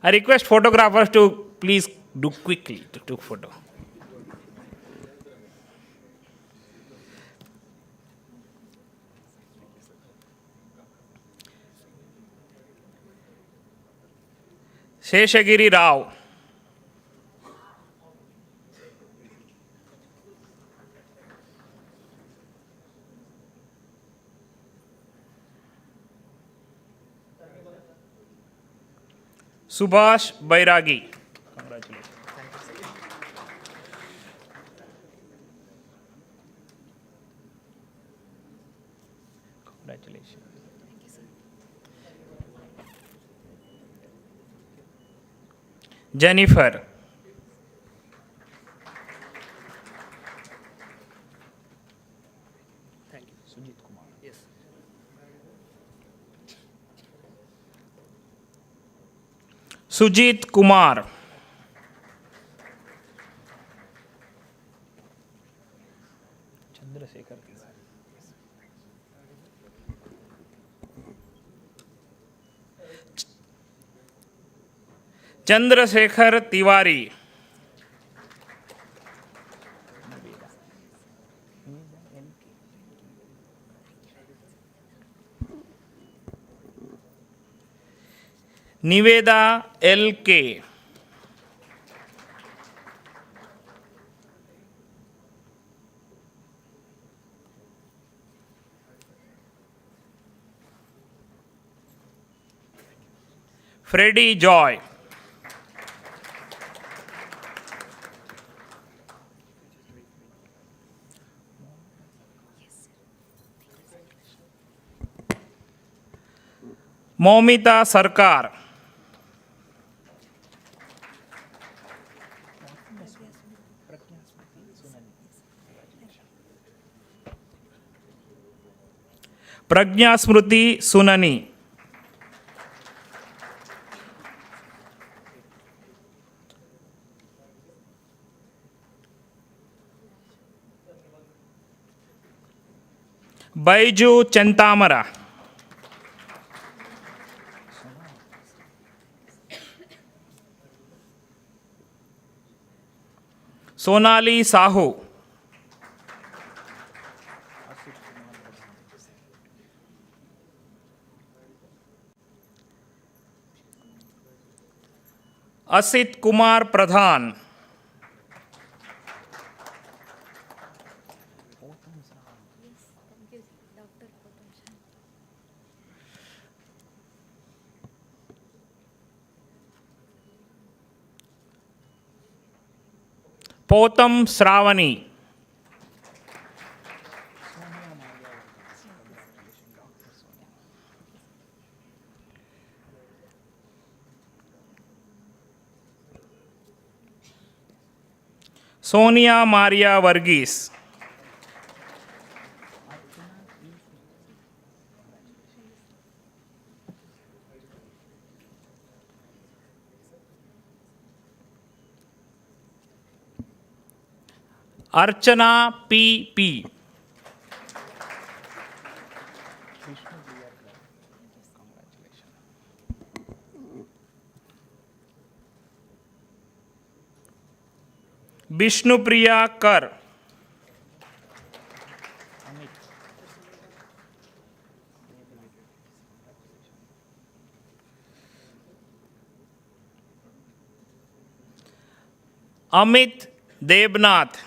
I request photographers to please do quickly to take photo. Sheshagiri Rao. Subhash Bairagi. Congratulations. Congratulations. Jennifer. Thank you. Sujit Kumar. Yes. Sujit Kumar. Chandrasekhar. Chandrasekhar Tiwari. Niveda L.K. Freddie Joy. Momita Sarkar. Prajna Smruti Sunani. Baiju Chantamara. Sonali Sahu. Asit Kumar Pradhan. Potam Sravani. Sonia Maria Varghese. Archana P.P. Vishnupriya Kar. Amit Debnath.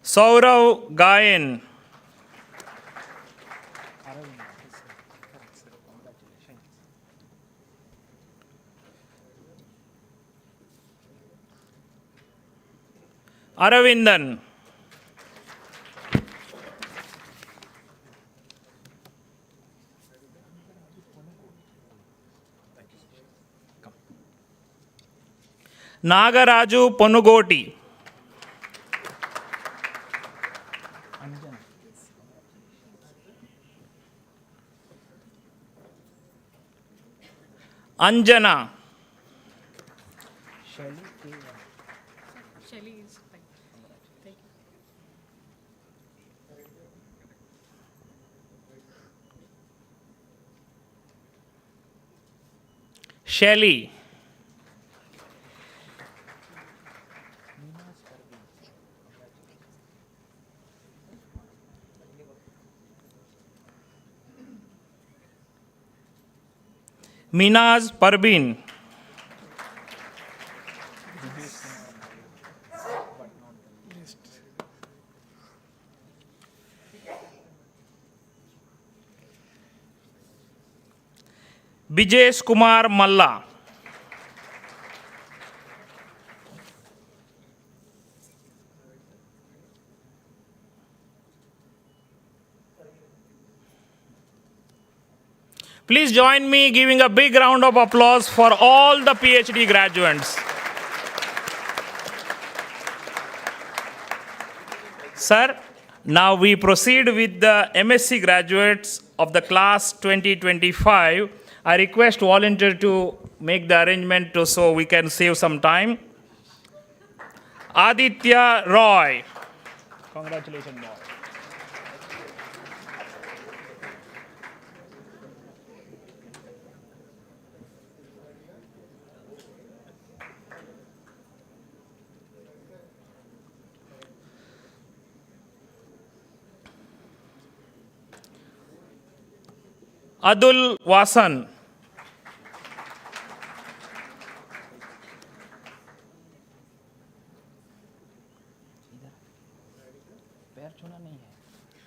Saurav Gayen. Aravindan. Nagaraju Ponugoti. Anjana. Shelly. Minaz Parveen. Bijesh Kumar Malla. Please join me giving a big round of applause for all the PhD graduates. Sir, now we proceed with the MSc graduates of the class 2025. I request volunteer to make the arrangement so we can save some time. Aditya Roy. Congratulations, boy. Adul Vasan.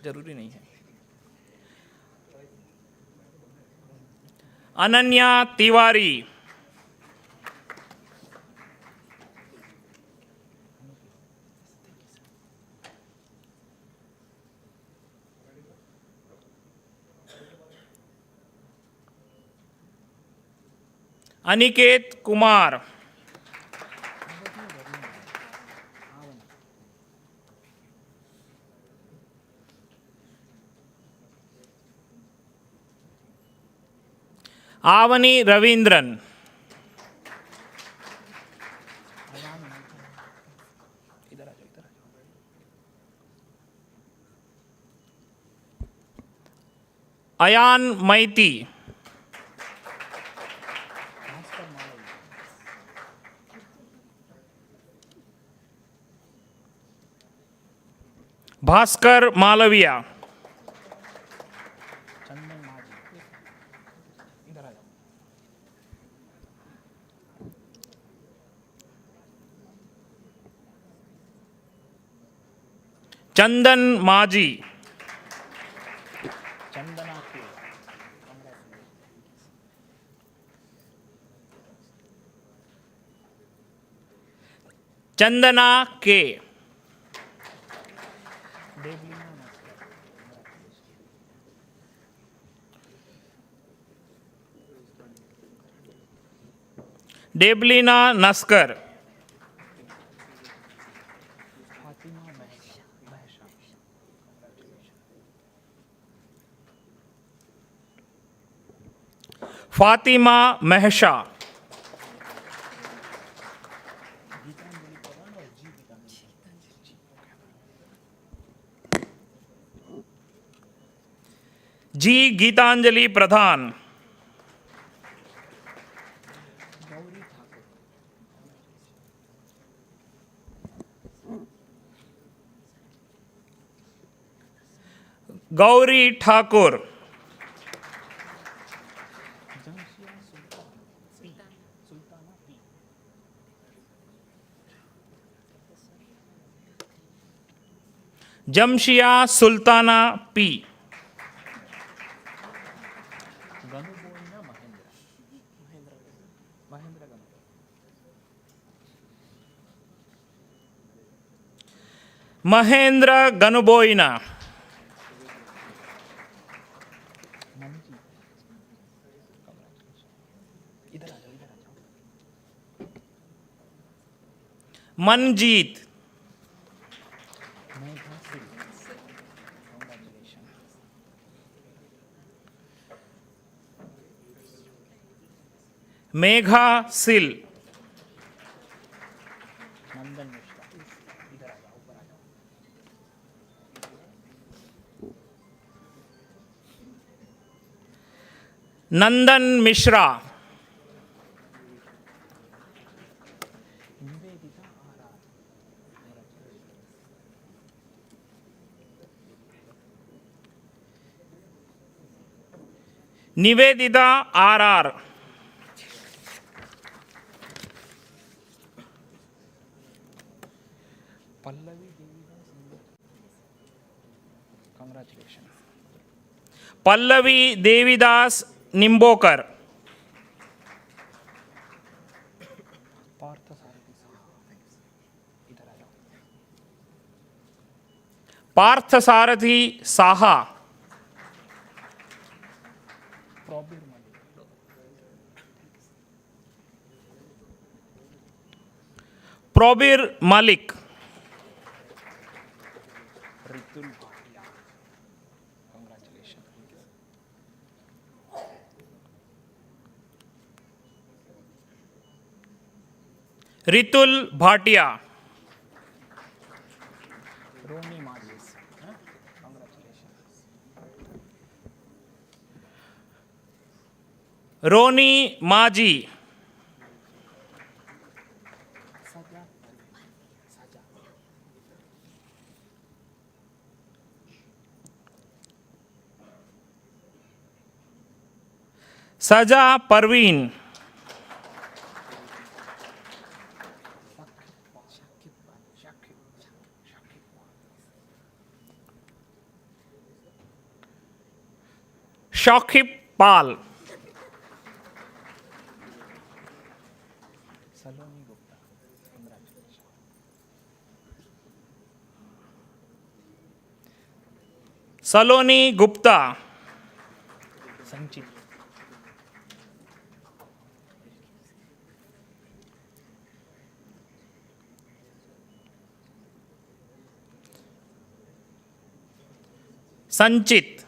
जरूरी नहीं है. अनन्या तिवारी. अनिकेत कुमार. आवनी रवींद्रन. अयान मैती. भास्कर मालविया. चंदन माजी. चंदना के. डेबलिना नस्कर. फातिमा महशा. जी गीतांजलि प्रधान. Gauri Thakur. जमशिया Sultana P. Mahendra गनुबोइना. Manjeet. Megha सिल. नंदन Mishra. Nivedita are. Pallavi Devidas निम्बोकर. Parthasarathi Saha, प्रोबिर Malik, Ritul Bhatia, रोनी माजी, सजा परवीन, शौकिब पाल, सलोनी गुप्ता, संचित,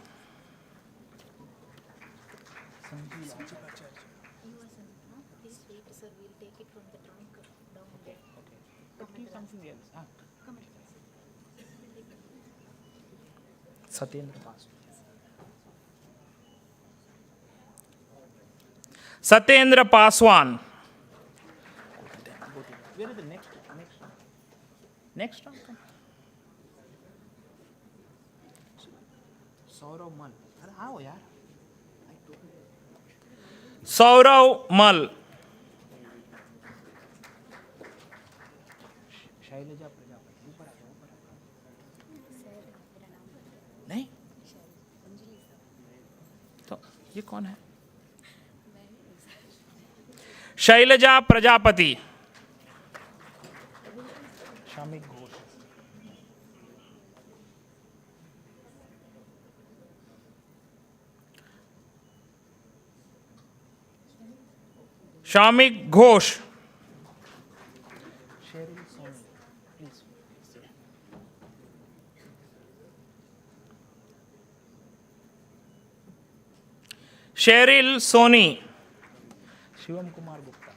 सत्येंद्र पासवान, सौरव मल, नहीं तो ये कौन है? शैलजा प्रजापति, शामिक घोष, शेरिल सोनी, शिवम कुमार गुप्ता,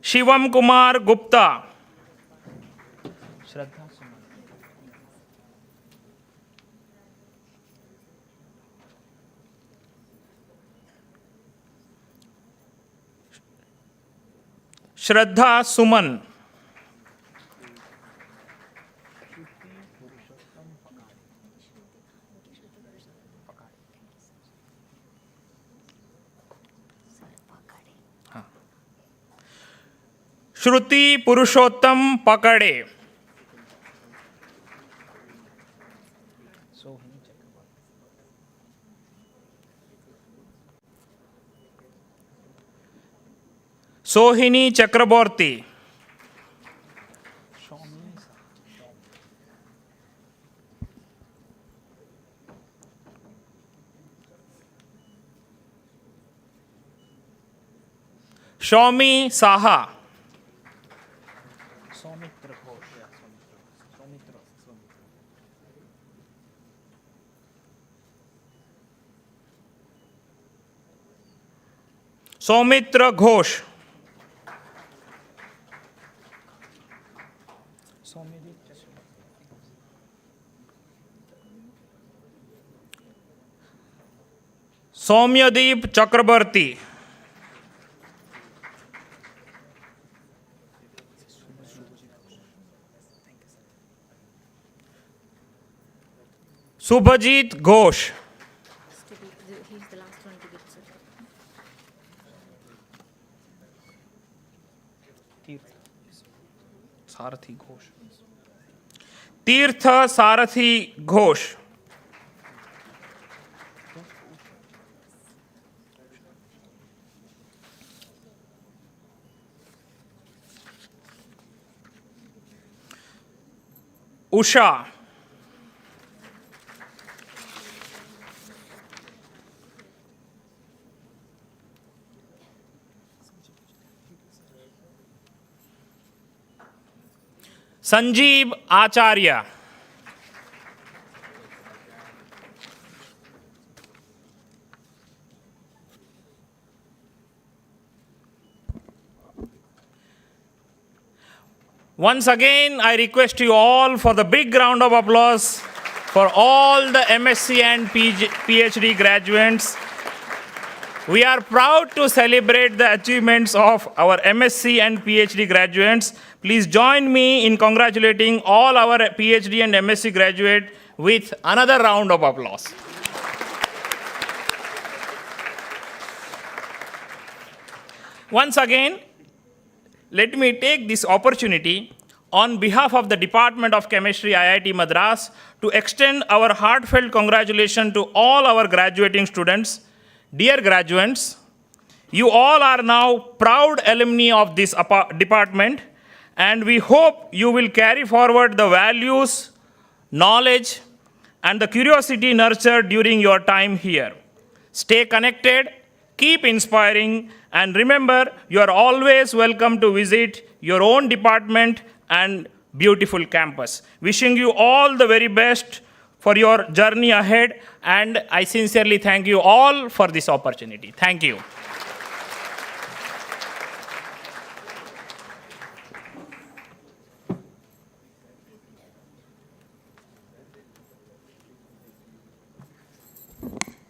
शिवम कुमार गुप्ता, श्रद्धा सुमन, श्रद्धा सुमन, श्रुति पुरुषोत्तम पकड़े, सोहिनी चक्रवर्ती, शौमी साहा, सौमित्र घोष, सौम्यदीप चक्रवर्ती, शुभजीत घोष, सारथी घोष, तीर्थ सारथी Ghosh, Usha. Sanjeev Acharya. Once again, I request you all for the big round of applause for all the MSc and PhD graduates. We are proud to celebrate the achievements of our MSc and PhD graduates. Please join me in congratulating all our PhD and MSc graduates with another round of applause. Once again, let me take this opportunity on behalf of the Department of Chemistry, IIT Madras, to extend our heartfelt congratulations to all our graduating students. Dear graduates, you all are now proud alumni of this department, and we hope you will carry forward the values, knowledge, and the curiosity nurtured during your time here. Stay connected, keep inspiring, and remember, you are always welcome to visit your own department and beautiful campus. Wishing you all the very best for your journey ahead, and I sincerely thank you all for this opportunity. Thank you.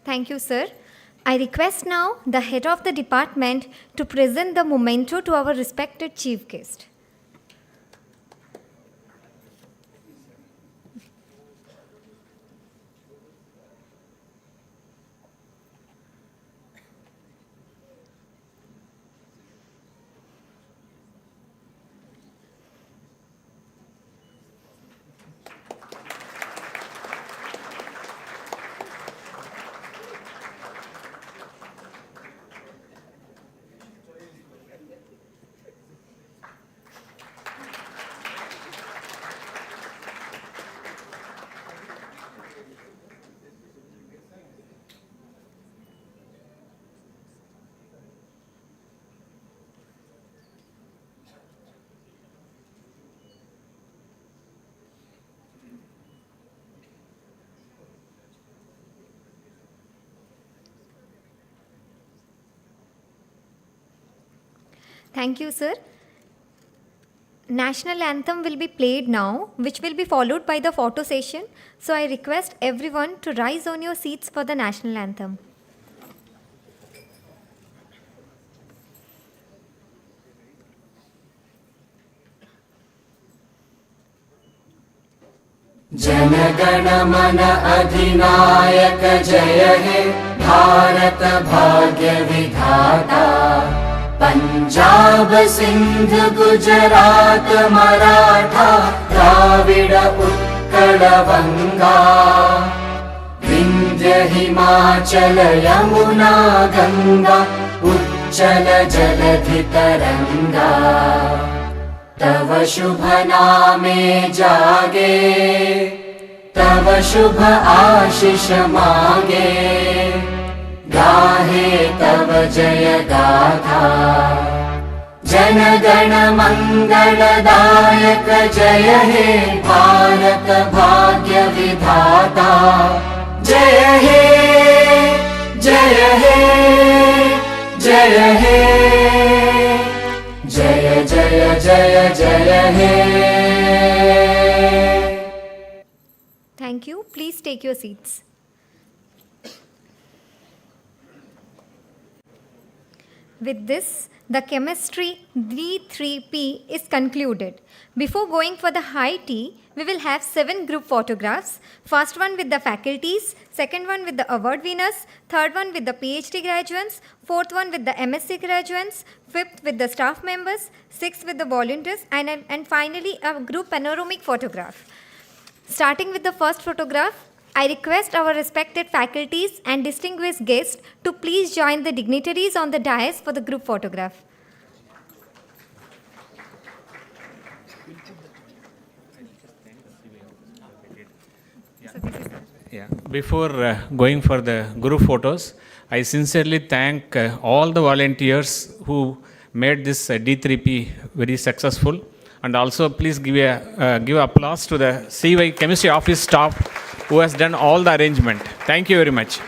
Thank you, sir. I request now the head of the department to present the memento to our respected chief guest. Thank you, sir. National anthem will be played now, which will be followed by the photo session. So I request everyone to rise on your seats for the national anthem. जनगण मन अधिनायक जय हे भारत भाग्य विधाता पंजाब सिंध गुजरात मराठा द्राविड उत्कल बंगा विंध्य हिमाचल यमुना गंगा उच्चल जलधि तरंगा तव शुभ नामे जागे तव शुभ आशीष मागे गाहे तव जय गाथा जन गण मंगलदायक जय हे भारत भाग्य विधाता जय हे जय हे जय हे जय जय जय जय हे Thank you. Please take your seats. With this, the chemistry D3P is concluded. Before going for the high tea, we will have 7 group photographs. First one with the faculties, second one with the award winners, third one with the PhD graduates, fourth one with the MSc graduates, fifth with the staff members, sixth with the volunteers, and finally a group panoramic photograph. Starting with the first photograph, I request our respected faculties and distinguished guests to please join the dignitaries on the dais for the group photograph. Yeah. Before going for the group photos, I sincerely thank all the volunteers who made this D3P very successful. And also, please give applause to the CY Chemistry Office staff who has done all the arrangement. Thank you very much.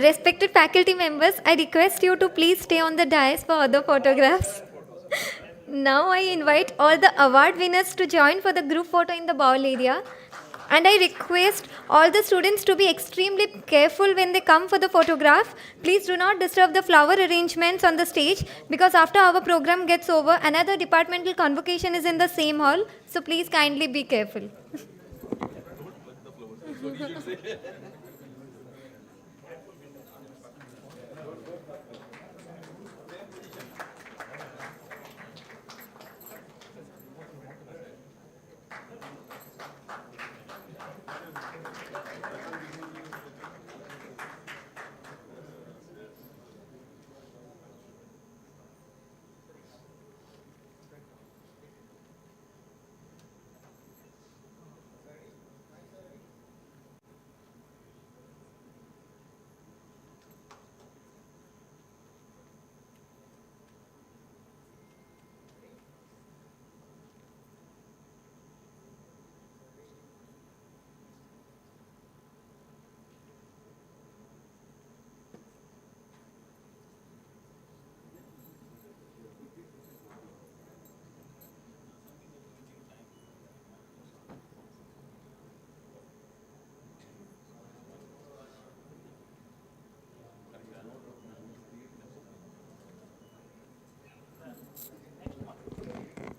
Respected faculty members, I request you to please stay on the dais for other photographs. Now I invite all the award winners to join for the group photo in the bowl area. And I request all the students to be extremely careful when they come for the photograph. Please do not disturb the flower arrangements on the stage, because after our program gets over, another departmental convocation is in the same hall. So please kindly be careful.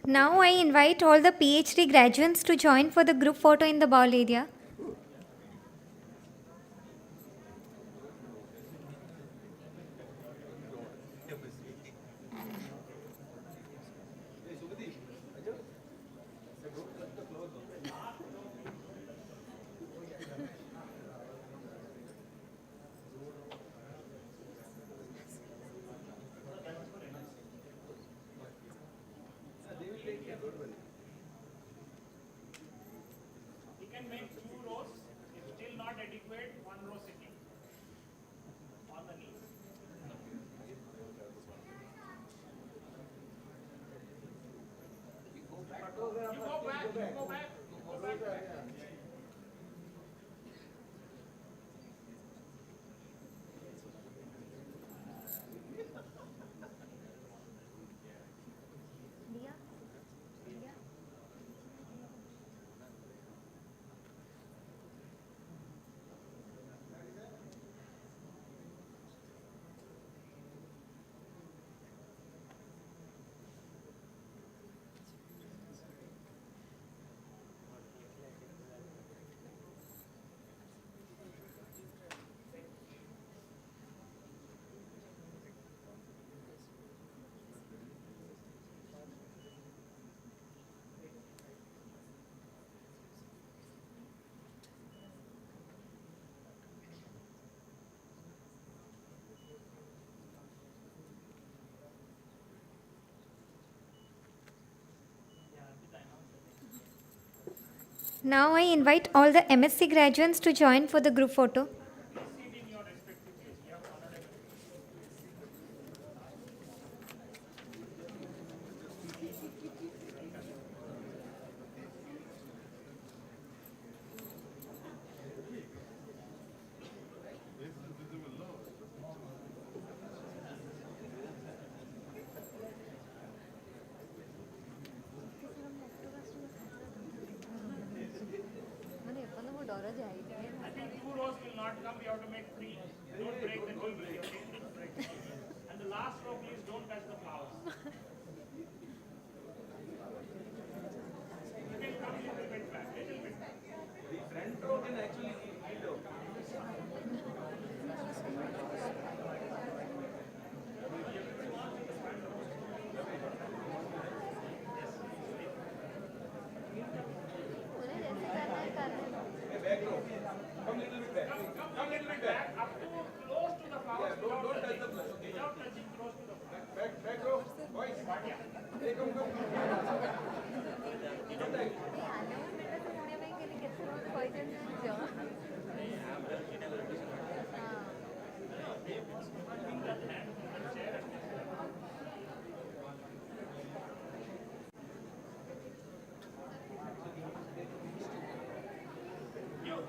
Now I invite all the PhD graduates to join for the group photo in the bowl area. Now I invite all the MSc graduates to join for the group photo. I think 2 rows will not come. We have to make 3. Don't break the TV, okay? And the last row, please don't touch the flowers. You can come a little bit back, little bit back. The front row can actually lead out. Come little bit back. Up to close to the flowers. Don't touch the flowers. Without touching close to the flowers. Back row. Boys. Hey, come.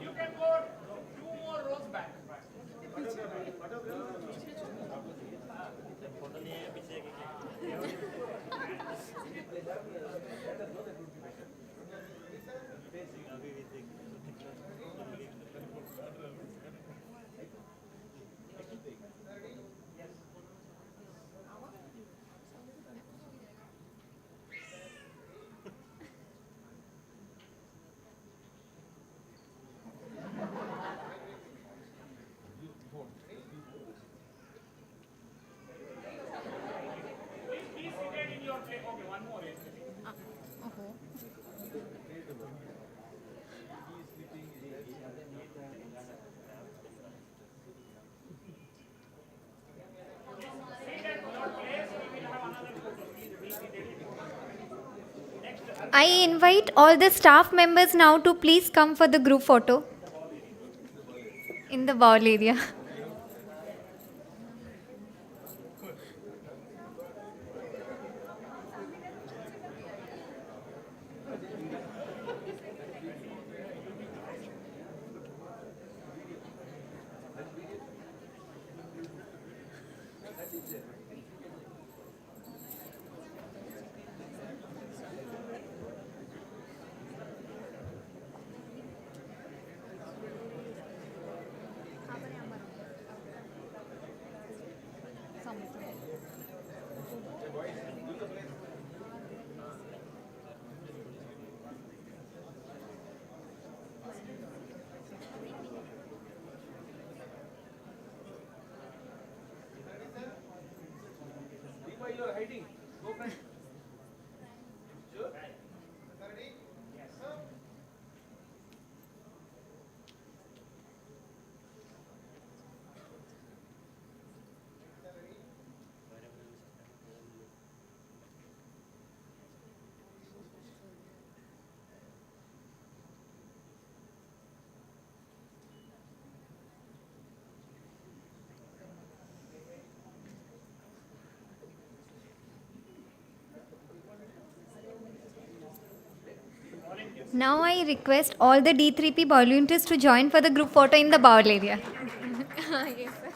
You can go 2 more rows back. Be seated in your place. Okay, one more. I invite all the staff members now to please come for the group photo in the bowl area. You are hiding. Go front. Sure? Yes. Now I request all the D3P volunteers to join for the group photo in the bowl area. Yes, sir.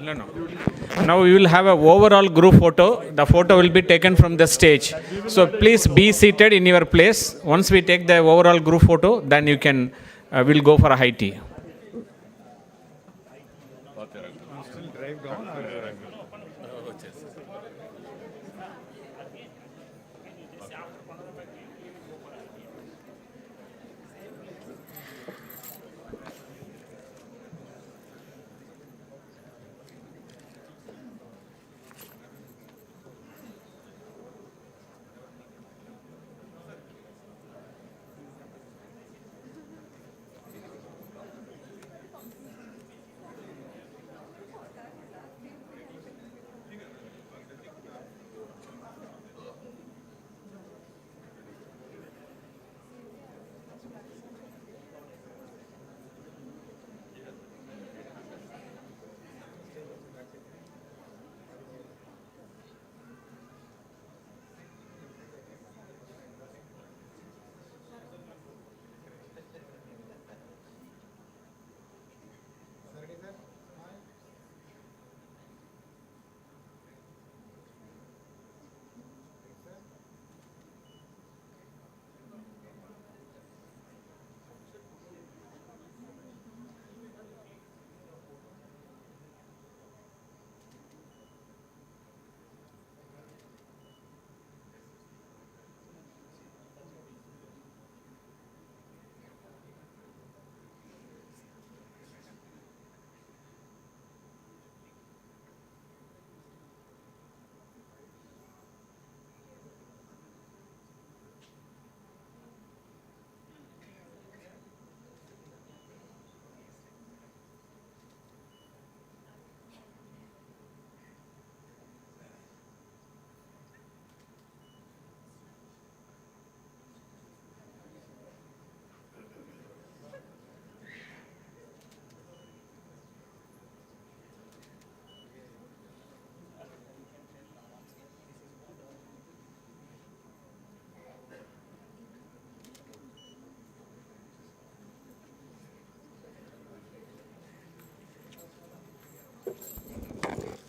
No, no. Now we will have an overall group photo. The photo will be taken from the stage. So please be seated in your place. Once we take the overall group photo, then you can, we'll go for a high tea.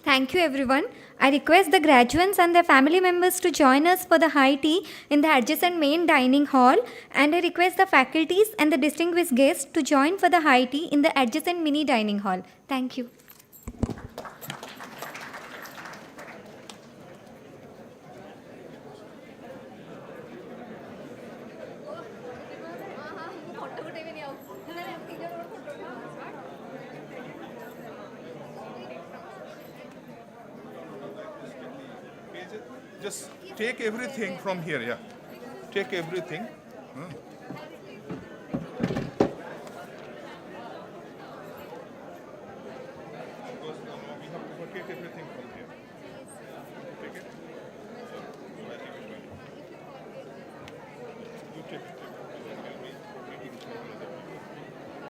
Thank you, everyone. I request the graduates and their family members to join us for the high tea in the adjacent main dining hall, and I request the faculties and the distinguished guests to join for the high tea in the adjacent mini dining hall. Thank you. Just take everything from here, yeah. Take everything.